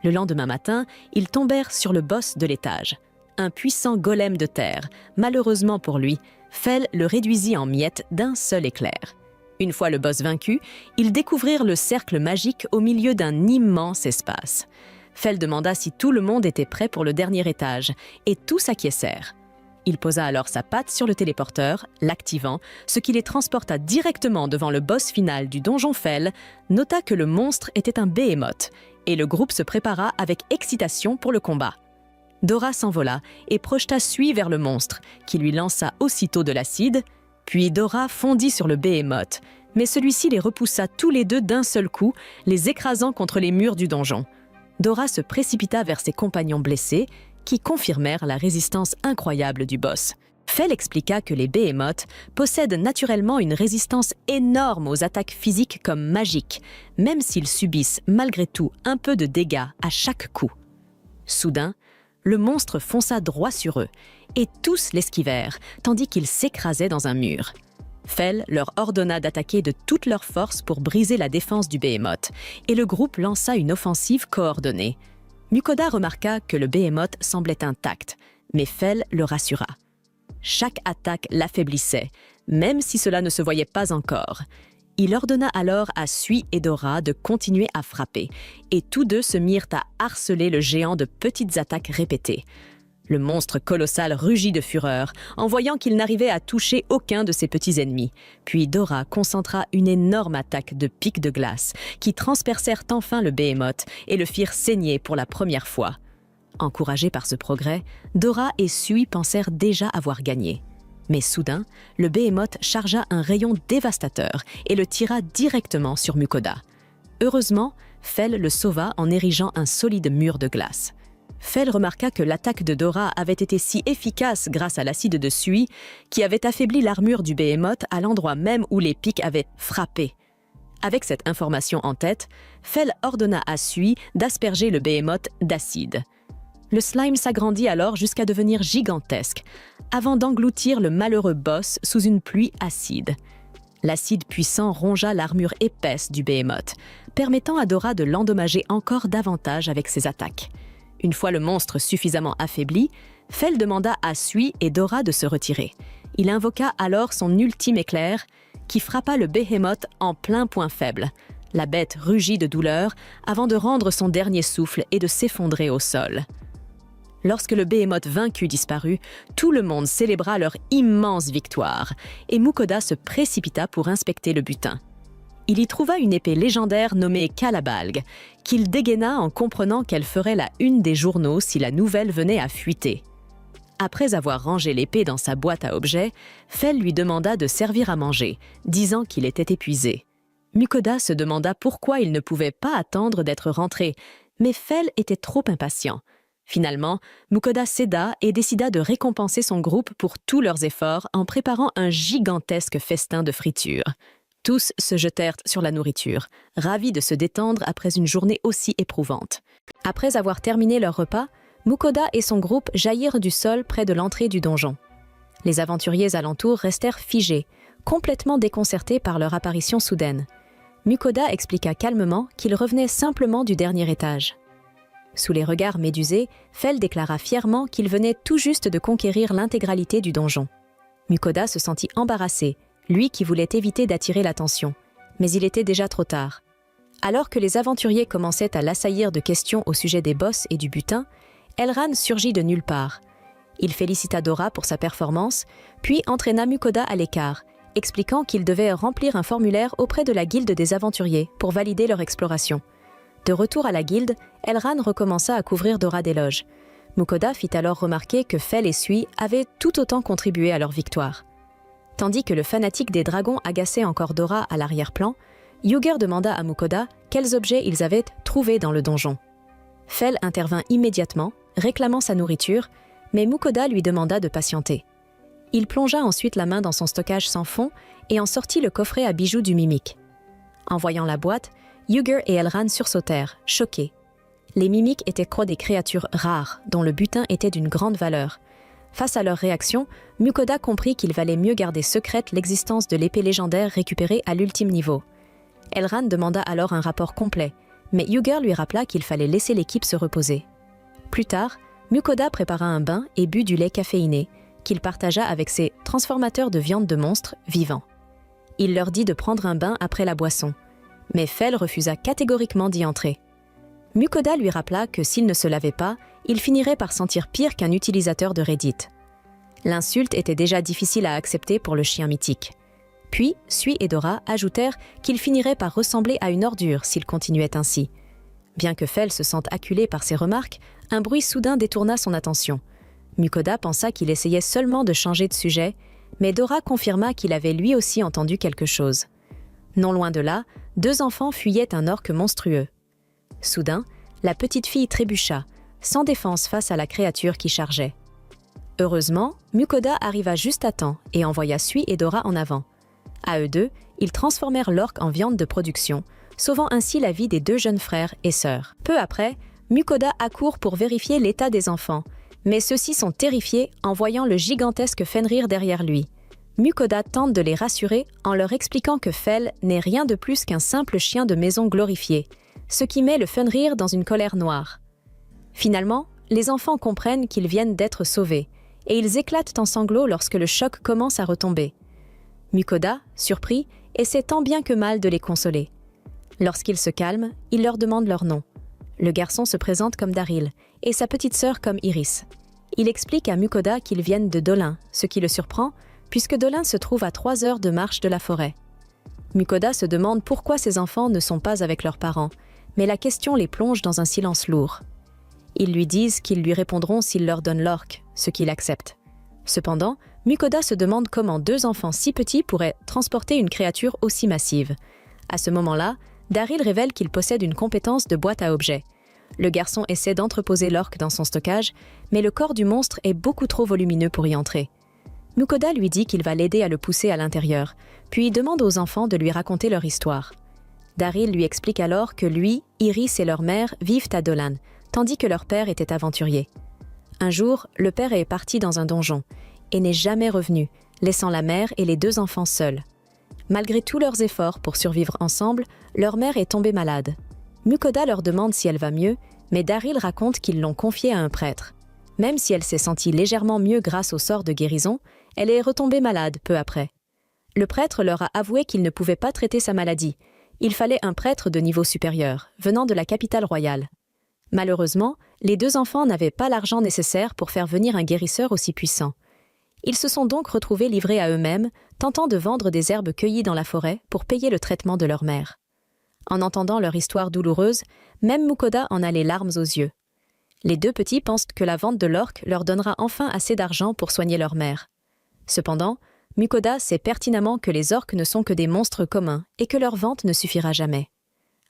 Le lendemain matin, ils tombèrent sur le boss de l'étage. Un puissant golem de terre. Malheureusement pour lui, Fell le réduisit en miettes d'un seul éclair. Une fois le boss vaincu, ils découvrirent le cercle magique au milieu d'un immense espace. Fell demanda si tout le monde était prêt pour le dernier étage, et tous acquiescèrent. Il posa alors sa patte sur le téléporteur, l'activant, ce qui les transporta directement devant le boss final du donjon Fell, nota que le monstre était un behemoth, et le groupe se prépara avec excitation pour le combat. Dora s'envola et projeta Sui vers le monstre, qui lui lança aussitôt de l'acide, puis Dora fondit sur le behemoth, mais celui-ci les repoussa tous les deux d'un seul coup, les écrasant contre les murs du donjon. Dora se précipita vers ses compagnons blessés, qui confirmèrent la résistance incroyable du boss. Fell expliqua que les behemoths possèdent naturellement une résistance énorme aux attaques physiques comme magiques, même s'ils subissent malgré tout un peu de dégâts à chaque coup. Soudain, le monstre fonça droit sur eux, et tous l'esquivèrent, tandis qu'ils s'écrasaient dans un mur. Fell leur ordonna d'attaquer de toute leur force pour briser la défense du behemoth, et le groupe lança une offensive coordonnée. Mukoda remarqua que le behemoth semblait intact, mais Fell le rassura. Chaque attaque l'affaiblissait, même si cela ne se voyait pas encore. Il ordonna alors à Sui et Dora de continuer à frapper, et tous deux se mirent à harceler le géant de petites attaques répétées. Le monstre colossal rugit de fureur, en voyant qu'il n'arrivait à toucher aucun de ses petits ennemis. Puis Dora concentra une énorme attaque de pics de glace, qui transpercèrent enfin le behemoth et le firent saigner pour la première fois. Encouragés par ce progrès, Dora et Sui pensèrent déjà avoir gagné. Mais soudain, le behemoth chargea un rayon dévastateur et le tira directement sur Mukoda. Heureusement, Fell le sauva en érigeant un solide mur de glace. Fell remarqua que l'attaque de Dora avait été si efficace grâce à l'acide de Sui, qui avait affaibli l'armure du behemoth à l'endroit même où les pics avaient frappé. Avec cette information en tête, Fell ordonna à Sui d'asperger le behemoth d'acide. Le slime s'agrandit alors jusqu'à devenir gigantesque, avant d'engloutir le malheureux boss sous une pluie acide. L'acide puissant rongea l'armure épaisse du behemoth, permettant à Dora de l'endommager encore davantage avec ses attaques. Une fois le monstre suffisamment affaibli, Fell demanda à Sui et Dora de se retirer. Il invoqua alors son ultime éclair, qui frappa le behemoth en plein point faible. La bête rugit de douleur avant de rendre son dernier souffle et de s'effondrer au sol. Lorsque le behemoth vaincu disparut, tout le monde célébra leur immense victoire, et Mukoda se précipita pour inspecter le butin. Il y trouva une épée légendaire nommée Calabalgue, qu'il dégaina en comprenant qu'elle ferait la une des journaux si la nouvelle venait à fuiter. Après avoir rangé l'épée dans sa boîte à objets, Fell lui demanda de servir à manger, disant qu'il était épuisé. Mukoda se demanda pourquoi il ne pouvait pas attendre d'être rentré, mais Fell était trop impatient. Finalement, Mukoda céda et décida de récompenser son groupe pour tous leurs efforts en préparant un gigantesque festin de friture. Tous se jetèrent sur la nourriture, ravis de se détendre après une journée aussi éprouvante. Après avoir terminé leur repas, Mukoda et son groupe jaillirent du sol près de l'entrée du donjon. Les aventuriers alentours restèrent figés, complètement déconcertés par leur apparition soudaine. Mukoda expliqua calmement qu'il revenait simplement du dernier étage. Sous les regards médusés, Fell déclara fièrement qu'il venait tout juste de conquérir l'intégralité du donjon. Mukoda se sentit embarrassé, lui qui voulait éviter d'attirer l'attention. Mais il était déjà trop tard. Alors que les aventuriers commençaient à l'assaillir de questions au sujet des boss et du butin, Elran surgit de nulle part. Il félicita Dora pour sa performance, puis entraîna Mukoda à l'écart, expliquant qu'il devait remplir un formulaire auprès de la guilde des aventuriers pour valider leur exploration. De retour à la guilde, Elran recommença à couvrir Dora d'éloges. Mukoda fit alors remarquer que Fell et Sui avaient tout autant contribué à leur victoire. Tandis que le fanatique des dragons agaçait encore Dora à l'arrière-plan, Yuger demanda à Mukoda quels objets ils avaient trouvés dans le donjon. Fell intervint immédiatement, réclamant sa nourriture, mais Mukoda lui demanda de patienter. Il plongea ensuite la main dans son stockage sans fond et en sortit le coffret à bijoux du mimique. En voyant la boîte, Yuger et Elran sursautèrent, choqués. Les mimiques étaient des créatures rares, dont le butin était d'une grande valeur. Face à leur réaction, Mukoda comprit qu'il valait mieux garder secrète l'existence de l'épée légendaire récupérée à l'ultime niveau. Elran demanda alors un rapport complet, mais Yuger lui rappela qu'il fallait laisser l'équipe se reposer. Plus tard, Mukoda prépara un bain et but du lait caféiné, qu'il partagea avec ses transformateurs de viande de monstres vivants. Il leur dit de prendre un bain après la boisson, mais Fell refusa catégoriquement d'y entrer. Mukoda lui rappela que s'il ne se lavait pas, il finirait par sentir pire qu'un utilisateur de Reddit. L'insulte était déjà difficile à accepter pour le chien mythique. Puis, Sui et Dora ajoutèrent qu'il finirait par ressembler à une ordure s'il continuait ainsi. Bien que Fell se sente acculé par ces remarques, un bruit soudain détourna son attention. Mukoda pensa qu'il essayait seulement de changer de sujet, mais Dora confirma qu'il avait lui aussi entendu quelque chose. Non loin de là, 2 enfants fuyaient un orque monstrueux. Soudain, la petite fille trébucha, sans défense face à la créature qui chargeait. Heureusement, Mukoda arriva juste à temps et envoya Sui et Dora en avant. À eux deux, ils transformèrent l'orque en viande de production, sauvant ainsi la vie des 2 jeunes frères et sœurs. Peu après, Mukoda accourt pour vérifier l'état des enfants, mais ceux-ci sont terrifiés en voyant le gigantesque Fenrir derrière lui. Mukoda tente de les rassurer en leur expliquant que Fell n'est rien de plus qu'un simple chien de maison glorifié, ce qui met le Fenrir dans une colère noire. Finalement, les enfants comprennent qu'ils viennent d'être sauvés, et ils éclatent en sanglots lorsque le choc commence à retomber. Mukoda, surpris, essaie tant bien que mal de les consoler. Lorsqu'ils se calment, il leur demande leur nom. Le garçon se présente comme Daryl, et sa petite sœur comme Iris. Il explique à Mukoda qu'ils viennent de Dolin, ce qui le surprend, puisque Dolin se trouve à 3 heures de marche de la forêt. Mukoda se demande pourquoi ses enfants ne sont pas avec leurs parents, mais la question les plonge dans un silence lourd. Ils lui disent qu'ils lui répondront s'il leur donne l'orque, ce qu'il accepte. Cependant, Mukoda se demande comment 2 enfants si petits pourraient transporter une créature aussi massive. À ce moment-là, Daryl révèle qu'il possède une compétence de boîte à objets. Le garçon essaie d'entreposer l'orque dans son stockage, mais le corps du monstre est beaucoup trop volumineux pour y entrer. Mukoda lui dit qu'il va l'aider à le pousser à l'intérieur, puis demande aux enfants de lui raconter leur histoire. Daryl lui explique alors que lui, Iris et leur mère vivent à Dolan, tandis que leur père était aventurier. Un jour, le père est parti dans un donjon et n'est jamais revenu, laissant la mère et les 2 enfants seuls. Malgré tous leurs efforts pour survivre ensemble, leur mère est tombée malade. Mukoda leur demande si elle va mieux, mais Daryl raconte qu'ils l'ont confiée à un prêtre. Même si elle s'est sentie légèrement mieux grâce au sort de guérison, elle est retombée malade peu après. Le prêtre leur a avoué qu'il ne pouvait pas traiter sa maladie. Il fallait un prêtre de niveau supérieur, venant de la capitale royale. Malheureusement, les 2 enfants n'avaient pas l'argent nécessaire pour faire venir un guérisseur aussi puissant. Ils se sont donc retrouvés livrés à eux-mêmes, tentant de vendre des herbes cueillies dans la forêt pour payer le traitement de leur mère. En entendant leur histoire douloureuse, même Mukoda en a les larmes aux yeux. Les deux petits pensent que la vente de l'orque leur donnera enfin assez d'argent pour soigner leur mère. Cependant, Mukoda sait pertinemment que les orques ne sont que des monstres communs et que leur vente ne suffira jamais.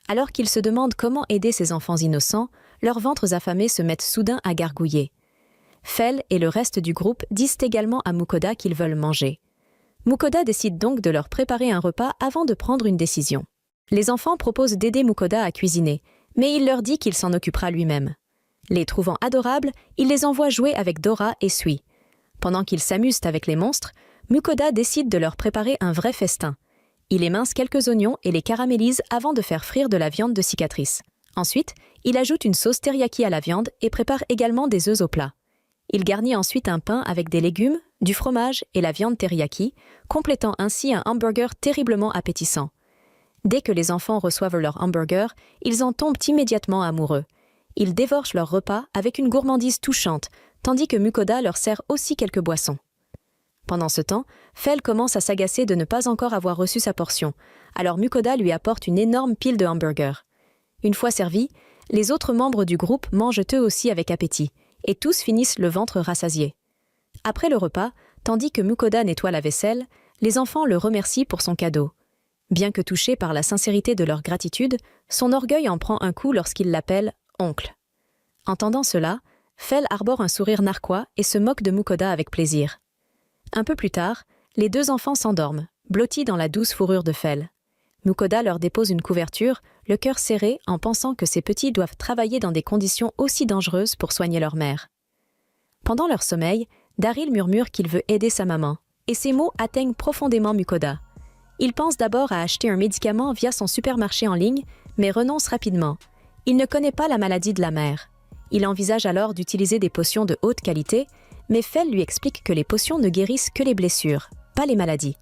Alors qu'ils se demandent comment aider ces enfants innocents, leurs ventres affamés se mettent soudain à gargouiller. Fell et le reste du groupe disent également à Mukoda qu'ils veulent manger. Mukoda décide donc de leur préparer un repas avant de prendre une décision. Les enfants proposent d'aider Mukoda à cuisiner, mais il leur dit qu'il s'en occupera lui-même. Les trouvant adorables, il les envoie jouer avec Dora et Sui. Pendant qu'ils s'amusent avec les monstres, Mukoda décide de leur préparer un vrai festin. Il émince quelques oignons et les caramélise avant de faire frire de la viande de cicatrice. Ensuite, il ajoute une sauce teriyaki à la viande et prépare également des œufs au plat. Il garnit ensuite un pain avec des légumes, du fromage et la viande teriyaki, complétant ainsi un hamburger terriblement appétissant. Dès que les enfants reçoivent leur hamburger, ils en tombent immédiatement amoureux. Ils dévorent leur repas avec une gourmandise touchante, tandis que Mukoda leur sert aussi quelques boissons. Pendant ce temps, Fell commence à s'agacer de ne pas encore avoir reçu sa portion, alors Mukoda lui apporte une énorme pile de hamburgers. Une fois servis, les autres membres du groupe mangent eux aussi avec appétit, et tous finissent le ventre rassasié. Après le repas, tandis que Mukoda nettoie la vaisselle, les enfants le remercient pour son cadeau. Bien que touché par la sincérité de leur gratitude, son orgueil en prend un coup lorsqu'il l'appelle « oncle ». Entendant cela, Fell arbore un sourire narquois et se moque de Mukoda avec plaisir. Un peu plus tard, les deux enfants s'endorment, blottis dans la douce fourrure de Fell. Mukoda leur dépose une couverture, le cœur serré en pensant que ces petits doivent travailler dans des conditions aussi dangereuses pour soigner leur mère. Pendant leur sommeil, Daryl murmure qu'il veut aider sa maman, et ces mots atteignent profondément Mukoda. Il pense d'abord à acheter un médicament via son supermarché en ligne, mais renonce rapidement. Il ne connaît pas la maladie de la mère. Il envisage alors d'utiliser des potions de haute qualité, mais Fell lui explique que les potions ne guérissent que les blessures, pas les maladies.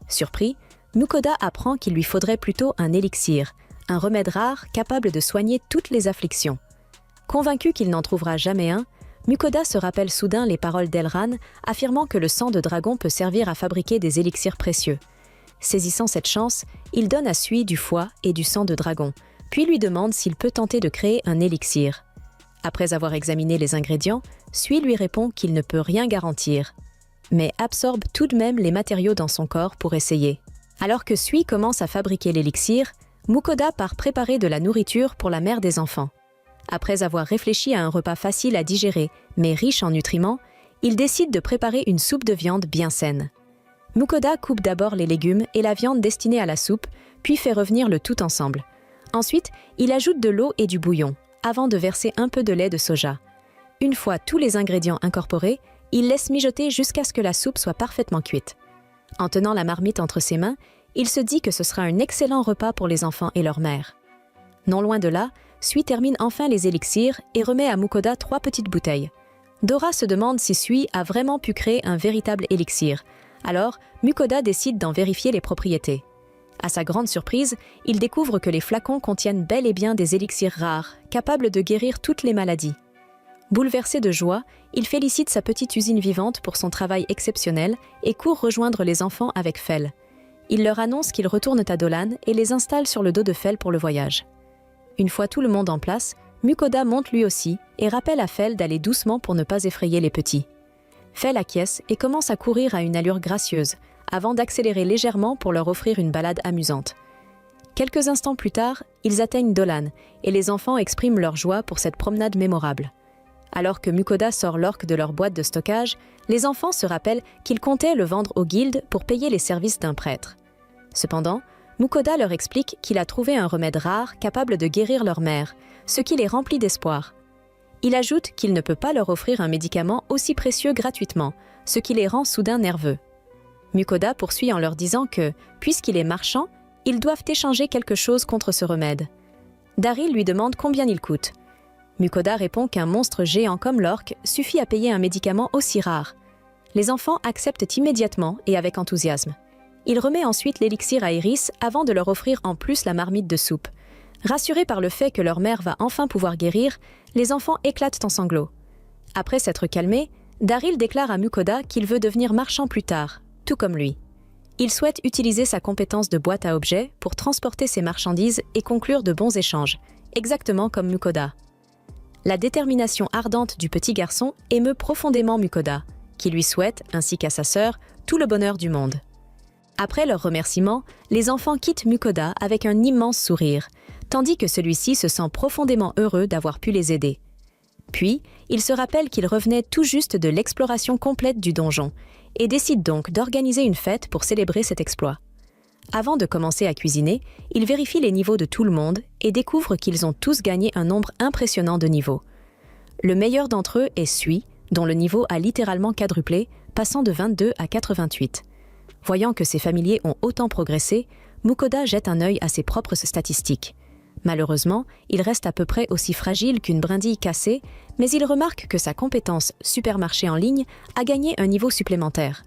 Surpris, Mukoda apprend qu'il lui faudrait plutôt un élixir, un remède rare capable de soigner toutes les afflictions. Convaincu qu'il n'en trouvera jamais un, Mukoda se rappelle soudain les paroles d'Elran affirmant que le sang de dragon peut servir à fabriquer des élixirs précieux. Saisissant cette chance, il donne à Sui du foie et du sang de dragon, puis lui demande s'il peut tenter de créer un élixir. Après avoir examiné les ingrédients, Sui lui répond qu'il ne peut rien garantir, mais absorbe tout de même les matériaux dans son corps pour essayer. Alors que Sui commence à fabriquer l'élixir, Mukoda part préparer de la nourriture pour la mère des enfants. Après avoir réfléchi à un repas facile à digérer, mais riche en nutriments, il décide de préparer une soupe de viande bien saine. Mukoda coupe d'abord les légumes et la viande destinée à la soupe, puis fait revenir le tout ensemble. Ensuite, il ajoute de l'eau et du bouillon, avant de verser un peu de lait de soja. Une fois tous les ingrédients incorporés, il laisse mijoter jusqu'à ce que la soupe soit parfaitement cuite. En tenant la marmite entre ses mains, il se dit que ce sera un excellent repas pour les enfants et leur mère. Non loin de là, Sui termine enfin les élixirs et remet à Mukoda 3 petites bouteilles. Dora se demande si Sui a vraiment pu créer un véritable élixir. Alors, Mukoda décide d'en vérifier les propriétés. À sa grande surprise, il découvre que les flacons contiennent bel et bien des élixirs rares, capables de guérir toutes les maladies. Bouleversé de joie, il félicite sa petite usine vivante pour son travail exceptionnel et court rejoindre les enfants avec Fell. Il leur annonce qu'ils retournent à Dolan et les installe sur le dos de Fell pour le voyage. Une fois tout le monde en place, Mukoda monte lui aussi et rappelle à Fell d'aller doucement pour ne pas effrayer les petits. Fell acquiesce et commence à courir à une allure gracieuse, avant d'accélérer légèrement pour leur offrir une balade amusante. Quelques instants plus tard, ils atteignent Dolan et les enfants expriment leur joie pour cette promenade mémorable. Alors que Mukoda sort l'orque de leur boîte de stockage, les enfants se rappellent qu'ils comptaient le vendre aux guildes pour payer les services d'un prêtre. Cependant, Mukoda leur explique qu'il a trouvé un remède rare capable de guérir leur mère, ce qui les remplit d'espoir. Il ajoute qu'il ne peut pas leur offrir un médicament aussi précieux gratuitement, ce qui les rend soudain nerveux. Mukoda poursuit en leur disant que, puisqu'il est marchand, ils doivent échanger quelque chose contre ce remède. Daryl lui demande combien il coûte. Mukoda répond qu'un monstre géant comme l'orque suffit à payer un médicament aussi rare. Les enfants acceptent immédiatement et avec enthousiasme. Il remet ensuite l'élixir à Iris avant de leur offrir en plus la marmite de soupe. Rassurés par le fait que leur mère va enfin pouvoir guérir, les enfants éclatent en sanglots. Après s'être calmés, Daryl déclare à Mukoda qu'il veut devenir marchand plus tard, tout comme lui. Il souhaite utiliser sa compétence de boîte à objets pour transporter ses marchandises et conclure de bons échanges, exactement comme Mukoda. La détermination ardente du petit garçon émeut profondément Mukoda, qui lui souhaite, ainsi qu'à sa sœur, tout le bonheur du monde. Après leurs remerciements, les enfants quittent Mukoda avec un immense sourire, tandis que celui-ci se sent profondément heureux d'avoir pu les aider. Puis, il se rappelle qu'il revenait tout juste de l'exploration complète du donjon, et décide donc d'organiser une fête pour célébrer cet exploit. Avant de commencer à cuisiner, il vérifie les niveaux de tout le monde et découvre qu'ils ont tous gagné un nombre impressionnant de niveaux. Le meilleur d'entre eux est Sui, dont le niveau a littéralement quadruplé, passant de 22 à 88. Voyant que ses familiers ont autant progressé, Mukoda jette un œil à ses propres statistiques. Malheureusement, il reste à peu près aussi fragile qu'une brindille cassée, mais il remarque que sa compétence supermarché en ligne a gagné un niveau supplémentaire.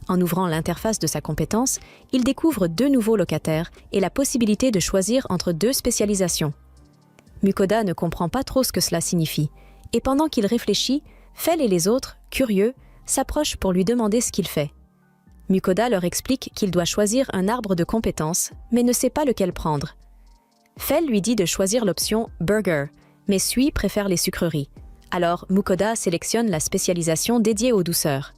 En ouvrant l'interface de sa compétence, il découvre 2 nouveaux locataires et la possibilité de choisir entre 2 spécialisations. Mukoda ne comprend pas trop ce que cela signifie, et pendant qu'il réfléchit, Fel et les autres, curieux, s'approchent pour lui demander ce qu'il fait. Mukoda leur explique qu'il doit choisir un arbre de compétences, mais ne sait pas lequel prendre. Fel lui dit de choisir l'option « Burger », mais Sui préfère les sucreries. Alors Mukoda sélectionne la spécialisation dédiée aux douceurs.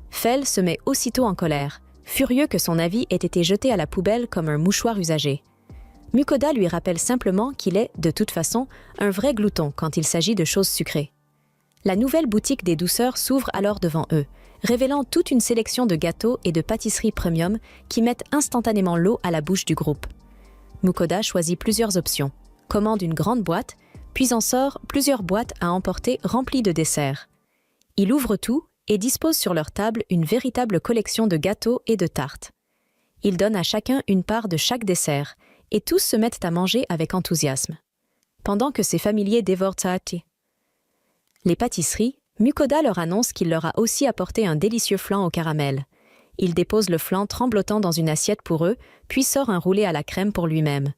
Fel se met aussitôt en colère, furieux que son avis ait été jeté à la poubelle comme un mouchoir usagé. Mukoda lui rappelle simplement qu'il est, de toute façon, un vrai glouton quand il s'agit de choses sucrées. La nouvelle boutique des douceurs s'ouvre alors devant eux, révélant toute une sélection de gâteaux et de pâtisseries premium qui mettent instantanément l'eau à la bouche du groupe. Mukoda choisit plusieurs options, commande une grande boîte, puis en sort plusieurs boîtes à emporter remplies de desserts. Il ouvre tout et dispose sur leur table une véritable collection de gâteaux et de tartes. Il donne à chacun une part de chaque dessert, et tous se mettent à manger avec enthousiasme. Pendant que ses familiers dévorent les pâtisseries, Mukoda leur annonce qu'il leur a aussi apporté un délicieux flan au caramel. Il dépose le flan tremblotant dans une assiette pour eux, puis sort un roulé à la crème pour lui-même.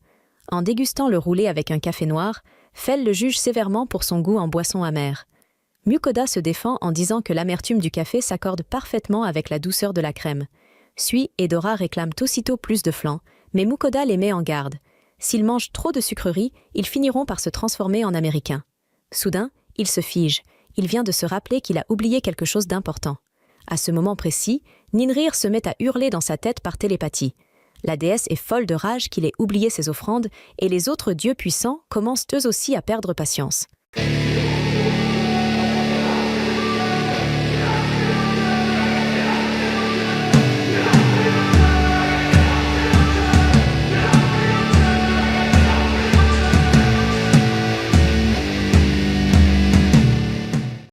En dégustant le roulé avec un café noir, Fel le juge sévèrement pour son goût en boisson amère. Mukoda se défend en disant que l'amertume du café s'accorde parfaitement avec la douceur de la crème. Sui et Dora réclament aussitôt plus de flan, mais Mukoda les met en garde. S'ils mangent trop de sucreries, ils finiront par se transformer en Américains. Soudain, il se fige. Il vient de se rappeler qu'il a oublié quelque chose d'important. À ce moment précis, Ninrir se met à hurler dans sa tête par télépathie. La déesse est folle de rage qu'il ait oublié ses offrandes et les autres dieux puissants commencent eux aussi à perdre patience.